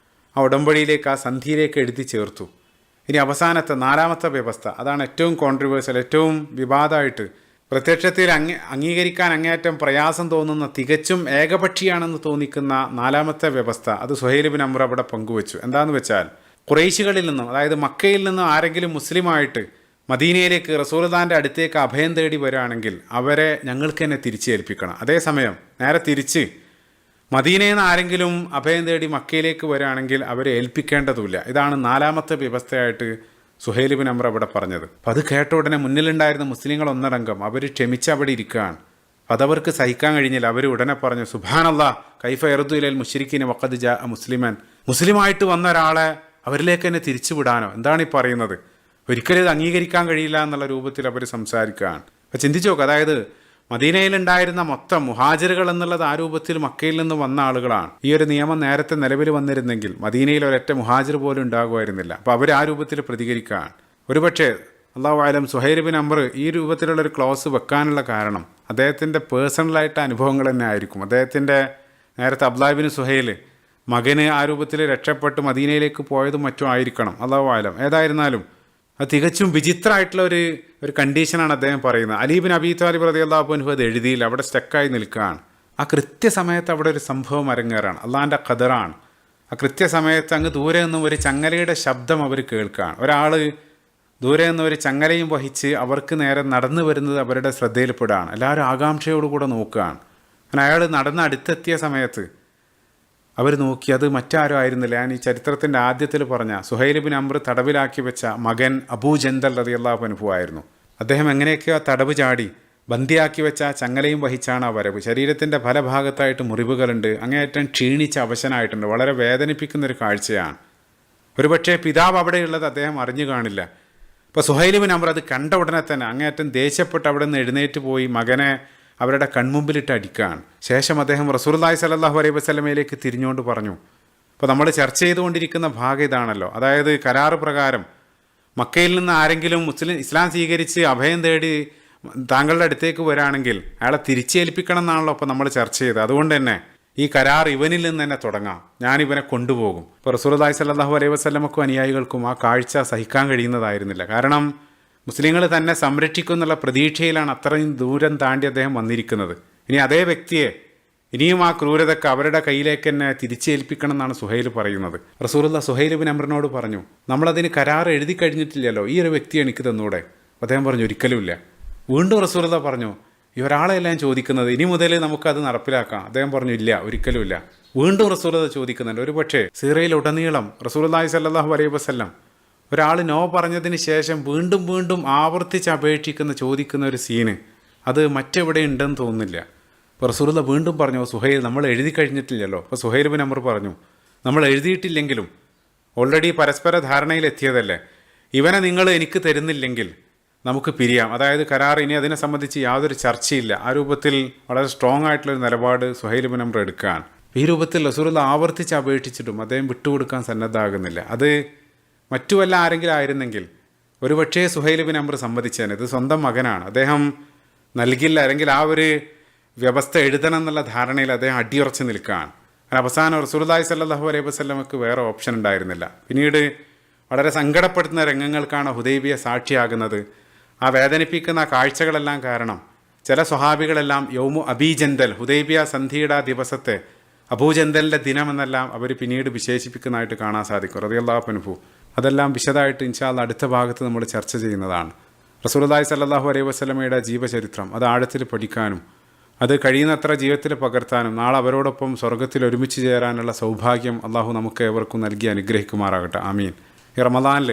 ആ ഉടമ്പടിയിലേക്ക്, ആ സന്ധിയിലേക്ക് എഴുതി ചേർത്തു. ഇനി അവസാനത്തെ 4ാമത്തെ വ്യവസ്ഥ, അതാണ് ഏറ്റവും കോൺട്രവേഴ്സ്യൽ, ഏറ്റവും വിവാദമായിട്ട്, പ്രത്യക്ഷത്തിൽ അംഗീകരിക്കാൻ അങ്ങേയറ്റം പ്രയാസം തോന്നുന്ന, തികച്ചും ഏകപക്ഷീയാണെന്ന് തോന്നിക്കുന്ന 4ാമത്തെ വ്യവസ്ഥ, അത് സുഹൈൽ ബിൻ അംർ അവിടെ പങ്കുവച്ചു. എന്താണെന്ന് വെച്ചാൽ, ഖുറൈശികളിൽ നിന്നും, അതായത് മക്കയിൽ നിന്നും ആരെങ്കിലും മുസ്ലിമായിട്ട് മദീനയിലേക്ക് റസൂലുള്ളാഹിന്റെ അടുത്തേക്ക് അഭയം തേടി വരികയാണെങ്കിൽ അവരെ ഞങ്ങൾക്ക് തന്നെ തിരിച്ചേൽപ്പിക്കണം. അതേസമയം നേരെ തിരിച്ച് മദീനയിൽ നിന്ന് ആരെങ്കിലും അഭയം തേടി മക്കയിലേക്ക് വരികയാണെങ്കിൽ അവരെ ഏൽപ്പിക്കേണ്ടതുമില്ല. ഇതാണ് 4ാമത്തെ വ്യവസ്ഥയായിട്ട് സുഹൈൽ ബിൻ അംർ അവിടെ പറഞ്ഞത്. അപ്പം അത് കേട്ട ഉടനെ മുന്നിലുണ്ടായിരുന്ന മുസ്ലിങ്ങൾ ഒന്നടങ്കം അവർ ക്ഷമിച്ച് അവിടെ ഇരിക്കുകയാണ്. അതവർക്ക് സഹിക്കാൻ കഴിഞ്ഞില്ല. അവർ ഉടനെ പറഞ്ഞു, സുബ്ഹാനല്ലാഹ് കൈഫ യർദു ഇലൽ മുശ്രിക്കീന വഖദ് ജാഅ മുസ്ലിമൻ, മുസ്ലിമായിട്ട് വന്ന ഒരാളെ അവരിലേക്ക് തന്നെ തിരിച്ചു വിടാനോ, എന്താണ് ഈ പറയുന്നത്? ഒരിക്കലും ഇത് അംഗീകരിക്കാൻ കഴിയില്ല എന്നുള്ള രൂപത്തിൽ അവർ സംസാരിക്കുകയാണ്. അപ്പം ചിന്തിച്ചു നോക്കുക, അതായത് മദീനയിലുണ്ടായിരുന്ന മൊത്തം മുഹാജിറുകൾ എന്നുള്ളത് ആ രൂപത്തിൽ മക്കയിൽ നിന്ന് വന്ന ആളുകളാണ്. ഈ ഒരു നിയമം നേരത്തെ നിലവിൽ വന്നിരുന്നെങ്കിൽ മദീനയിൽ ഒരൊറ്റ മുഹാജിർ പോലും ഉണ്ടാകുമായിരുന്നില്ല. അപ്പോൾ അവർ ആ രൂപത്തിൽ പ്രതികരിക്കുകയാണ്. ഒരുപക്ഷെ അല്ലാഹു അലം സുഹൈൽ ബിൻ അംർ ഈ രൂപത്തിലുള്ളൊരു ക്ലോസ് വെക്കാനുള്ള കാരണം അദ്ദേഹത്തിൻ്റെ പേഴ്സണലായിട്ട് അനുഭവങ്ങൾ തന്നെ ആയിരിക്കും. അദ്ദേഹത്തിൻ്റെ നേരത്തെ അബ്ദുല്ലാഹ് ബിൻ സുഹൈൽ മകന് ആ രൂപത്തിൽ രക്ഷപ്പെട്ട് മദീനയിലേക്ക് പോയതും മറ്റും ആയിരിക്കണം, അല്ലാഹു അലം. ഏതായിരുന്നാലും അത് തികച്ചും വിചിത്രമായിട്ടുള്ള ഒരു കണ്ടീഷനാണ് അദ്ദേഹം പറയുന്നത്. അലി ബിൻ അബീ താലിബ് റളിയല്ലാഹു അൻഹു അത് എഴുതിയില്ല, അവിടെ സ്റ്റക്കായി നിൽക്കുകയാണ്. ആ കൃത്യസമയത്ത് അവിടെ ഒരു സംഭവം അരങ്ങേറാണ്, അള്ളാഹിൻ്റെ ഖദറാണ്. ആ കൃത്യസമയത്ത് അങ്ങ് ദൂരെ നിന്നും ഒരു ചങ്ങലയുടെ ശബ്ദം അവർ കേൾക്കുകയാണ്. ഒരാൾ ദൂരെ നിന്ന് ഒരു ചങ്ങലയും വഹിച്ച് അവർക്ക് നേരെ നടന്നു വരുന്നത് അവരുടെ ശ്രദ്ധയിൽപ്പെടുകയാണ്. എല്ലാവരും ആകാംക്ഷയോടുകൂടെ നോക്കുകയാണ്. അങ്ങനെ അയാൾ നടന്ന് അടുത്തെത്തിയ സമയത്ത് അവർ നോക്കി, അത് മറ്റാരും ആയിരുന്നില്ല. ഞാൻ ഈ ചരിത്രത്തിൻ്റെ ആദ്യത്തിൽ പറഞ്ഞ സുഹൈൽ ബിൻ അംർ തടവിലാക്കി വെച്ച മകൻ അബൂ ജന്ദൽ റളിയല്ലാഹു അൻഹു ആയിരുന്നു. അദ്ദേഹം എങ്ങനെയൊക്കെയോ തടവ് ചാടി ബന്ദിയാക്കി വെച്ച ചങ്ങലയും വഹിച്ചാണ് ആ വരവ്. ശരീരത്തിൻ്റെ പല ഭാഗത്തായിട്ട് മുറിവുകളുണ്ട്, അങ്ങേയറ്റം ക്ഷീണിച്ച് അവശനായിട്ടുണ്ട്. വളരെ വേദനിപ്പിക്കുന്നൊരു കാഴ്ചയാണ്. ഒരുപക്ഷെ പിതാവ് അവിടെയുള്ളത് അദ്ദേഹം അറിഞ്ഞു കാണില്ല. ഇപ്പോൾ സുഹൈൽ ബിൻ അംർ അത് കണ്ട ഉടനെ തന്നെ അങ്ങേയറ്റം ദേഷ്യപ്പെട്ട് അവിടെ നിന്ന് എഴുന്നേറ്റ് പോയി മകനെ അവരുടെ കൺമുമ്പിലിട്ട് അടിക്കുകയാണ്. ശേഷം അദ്ദേഹം റസൂലുള്ളാഹി സ്വല്ലല്ലാഹു അലൈഹി വസല്ലമയിലേക്ക് തിരിഞ്ഞുകൊണ്ട് പറഞ്ഞു, ഇപ്പോൾ നമ്മൾ ചർച്ച ചെയ്തുകൊണ്ടിരിക്കുന്ന ഭാഗം ഇതാണല്ലോ, അതായത് കരാറ് പ്രകാരം മക്കയിൽ നിന്ന് ആരെങ്കിലും ഇസ്ലാം സ്വീകരിച്ച് അഭയം തേടി താങ്കളുടെ അടുത്തേക്ക് വരാണെങ്കിൽ അയാളെ തിരിച്ചേൽപ്പിക്കണം എന്നാണല്ലോ അപ്പോൾ നമ്മൾ ചർച്ച ചെയ്തത്. അതുകൊണ്ട് തന്നെ ഈ കരാർ ഇവനിൽ നിന്ന് തന്നെ തുടങ്ങാം, ഞാനിവനെ കൊണ്ടുപോകും. ഇപ്പോൾ റസൂലുള്ളാഹി സ്വല്ലല്ലാഹു അലൈഹി വസല്ലമക്കും അനുയായികൾക്കും ആ കാഴ്ച സഹിക്കാൻ കഴിയുന്നതായിരുന്നില്ല. കാരണം മുസ്ലിങ്ങൾ തന്നെ സംരക്ഷിക്കുന്നുള്ള പ്രതീക്ഷയിലാണ് അത്രയും ദൂരം താണ്ടി അദ്ദേഹം വന്നിരിക്കുന്നത്. ഇനി അതേ വ്യക്തിയെ ഇനിയും ആ ക്രൂരതയ്ക്ക് അവരുടെ കയ്യിലേക്ക് തന്നെ തിരിച്ചേൽപ്പിക്കണം എന്നാണ് സുഹൈൽ പറയുന്നത്. റസൂലുള്ളാഹി സുഹൈൽ ബിൻ അംറിനോട് പറഞ്ഞു, നമ്മളതിന് കരാർ എഴുതി കഴിഞ്ഞിട്ടില്ലല്ലോ, ഈ ഒരു വ്യക്തിയെ എനിക്ക് തന്നൂടെ? അദ്ദേഹം പറഞ്ഞു, ഒരിക്കലുമില്ല. വീണ്ടും റസൂലുള്ളാഹി പറഞ്ഞു, ഈ ഒരാളെല്ലാം ചോദിക്കുന്നത്, ഇനി മുതൽ നമുക്കത് നടപ്പിലാക്കാം. അദ്ദേഹം പറഞ്ഞു, ഇല്ല, ഒരിക്കലുമില്ല. വീണ്ടും റസൂലുള്ളാഹി ചോദിക്കുന്നുണ്ട്. ഒരു പക്ഷേ സീറയിലുടനീളം റസൂലുള്ളാഹി സ്വല്ലല്ലാഹു അലൈഹി വസല്ലം ഒരാൾ നോ പറഞ്ഞതിന് ശേഷം വീണ്ടും വീണ്ടും ആവർത്തിച്ച് ചോദിക്കുന്ന ഒരു സീന് അത് മറ്റെവിടെ ഉണ്ടെന്ന് തോന്നുന്നില്ല. അപ്പോൾ റസൂലുള്ളാഹി വീണ്ടും പറഞ്ഞു, സുഹൈൽ, നമ്മൾ എഴുതി കഴിഞ്ഞിട്ടില്ലല്ലോ. അപ്പോൾ സുഹൈൽ ബിൻ അംർ പറഞ്ഞു, നമ്മൾ എഴുതിയിട്ടില്ലെങ്കിലും ഓൾറെഡി പരസ്പര ധാരണയിലെത്തിയതല്ലേ, ഇവനെ നിങ്ങൾ എനിക്ക് തരുന്നില്ലെങ്കിൽ നമുക്ക് പിരിയാം. അതായത് കരാർ, ഇനി അതിനെ സംബന്ധിച്ച് യാതൊരു ചർച്ചയില്ല. ആ രൂപത്തിൽ വളരെ സ്ട്രോങ് ആയിട്ടുള്ളൊരു നിലപാട് സുഹൈൽ ബിൻ അംർ എടുക്കുകയാണ്. ഈ രൂപത്തിൽ റസൂലുള്ളാഹി ആവർത്തിച്ച് അപേക്ഷിച്ചിട്ടും അദ്ദേഹം വിട്ടുകൊടുക്കാൻ സന്നദ്ധമാകുന്നില്ല. അത് മറ്റു വല്ല ആരെങ്കിലും ആയിരുന്നെങ്കിൽ ഒരുപക്ഷേ സുഹൈൽ ബിൻ അംർ സമ്മതിച്ചേനെ. ഇത് സ്വന്തം മകനാണ്, അദ്ദേഹം നൽകില്ല, അല്ലെങ്കിൽ ആ ഒരു വ്യവസ്ഥ എഴുതണം എന്നുള്ള ധാരണയിൽ അദ്ദേഹം അടിയുറച്ച് നിൽക്കുകയാണ്. അവസാനം റസൂലുള്ളാഹി സ്വല്ലല്ലാഹു അലൈഹി വസല്ലമക്ക് വേറെ ഓപ്ഷൻ ഉണ്ടായിരുന്നില്ല. പിന്നീട് വളരെ സങ്കടപ്പെടുത്തുന്ന രംഗങ്ങൾക്കാണ് ഹുദൈബിയ സാക്ഷിയാകുന്നത്. ആ വേദനിപ്പിക്കുന്ന കാഴ്ചകളെല്ലാം കാരണം ചില സ്വഹാബികളെല്ലാം യൗമു അബീ ജന്ദൽ, ഹുദൈബിയ സന്ധിയുടെ ദിവസത്തെ അബൂജന്ദലിൻ്റെ ദിനമെന്നെല്ലാം അവർ പിന്നീട് വിശേഷിപ്പിക്കുന്നതായിട്ട് കാണാൻ സാധിക്കും റളിയല്ലാഹു അൻഹു. അതെല്ലാം വിശദമായിട്ട് ഇൻഷാ അല്ലാഹ് അടുത്ത ഭാഗത്ത് നമ്മൾ ചർച്ച ചെയ്യുന്നതാണ്. റസൂലുള്ളാഹി സ്വല്ലല്ലാഹു അലൈഹി വസല്ലമയുടെ ജീവചരിത്രം അത് ആഴത്തിൽ പഠിക്കാനും അത് കഴിയുന്നത്ര ജീവിതത്തിൽ പകർത്താനും നാളെ അവരോടൊപ്പം സ്വർഗ്ഗത്തിൽ ഒരുമിച്ച് ചേരാനുള്ള സൗഭാഗ്യം അള്ളാഹു നമുക്ക് ഏവർക്കും നൽകി അനുഗ്രഹിക്കുമാറാകട്ടെ. ആമീൻ. ഈ റമദാനിൽ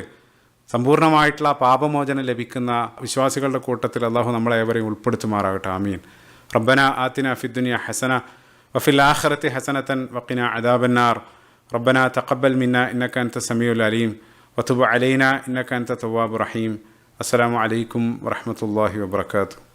സമ്പൂർണ്ണമായിട്ടുള്ള പാപമോചനം ലഭിക്കുന്ന വിശ്വാസികളുടെ കൂട്ടത്തിൽ അള്ളാഹു നമ്മളെ ഏവരെയും ഉൾപ്പെടുത്തുമാറാകട്ടെ. ആമീൻ. റബ്ബന ആതിന ഫിദ്ദുനിയ ഹസന വഫിൽ ആഖിറതി ഹസനതൻ വഖിന അദാബന്നാർ. റബ്ബന തഖബ്ബൽ മിന്നാ ഇന്നക അൻത സമീഉൽ അലീം വതുബ് അലൈനാ ഇന്നക അൻത തവ്വാബുർ റഹീം. അസ്സലാമു അലൈക്കും വറഹ്മത്തുള്ളാഹി വബറകാതുഹു.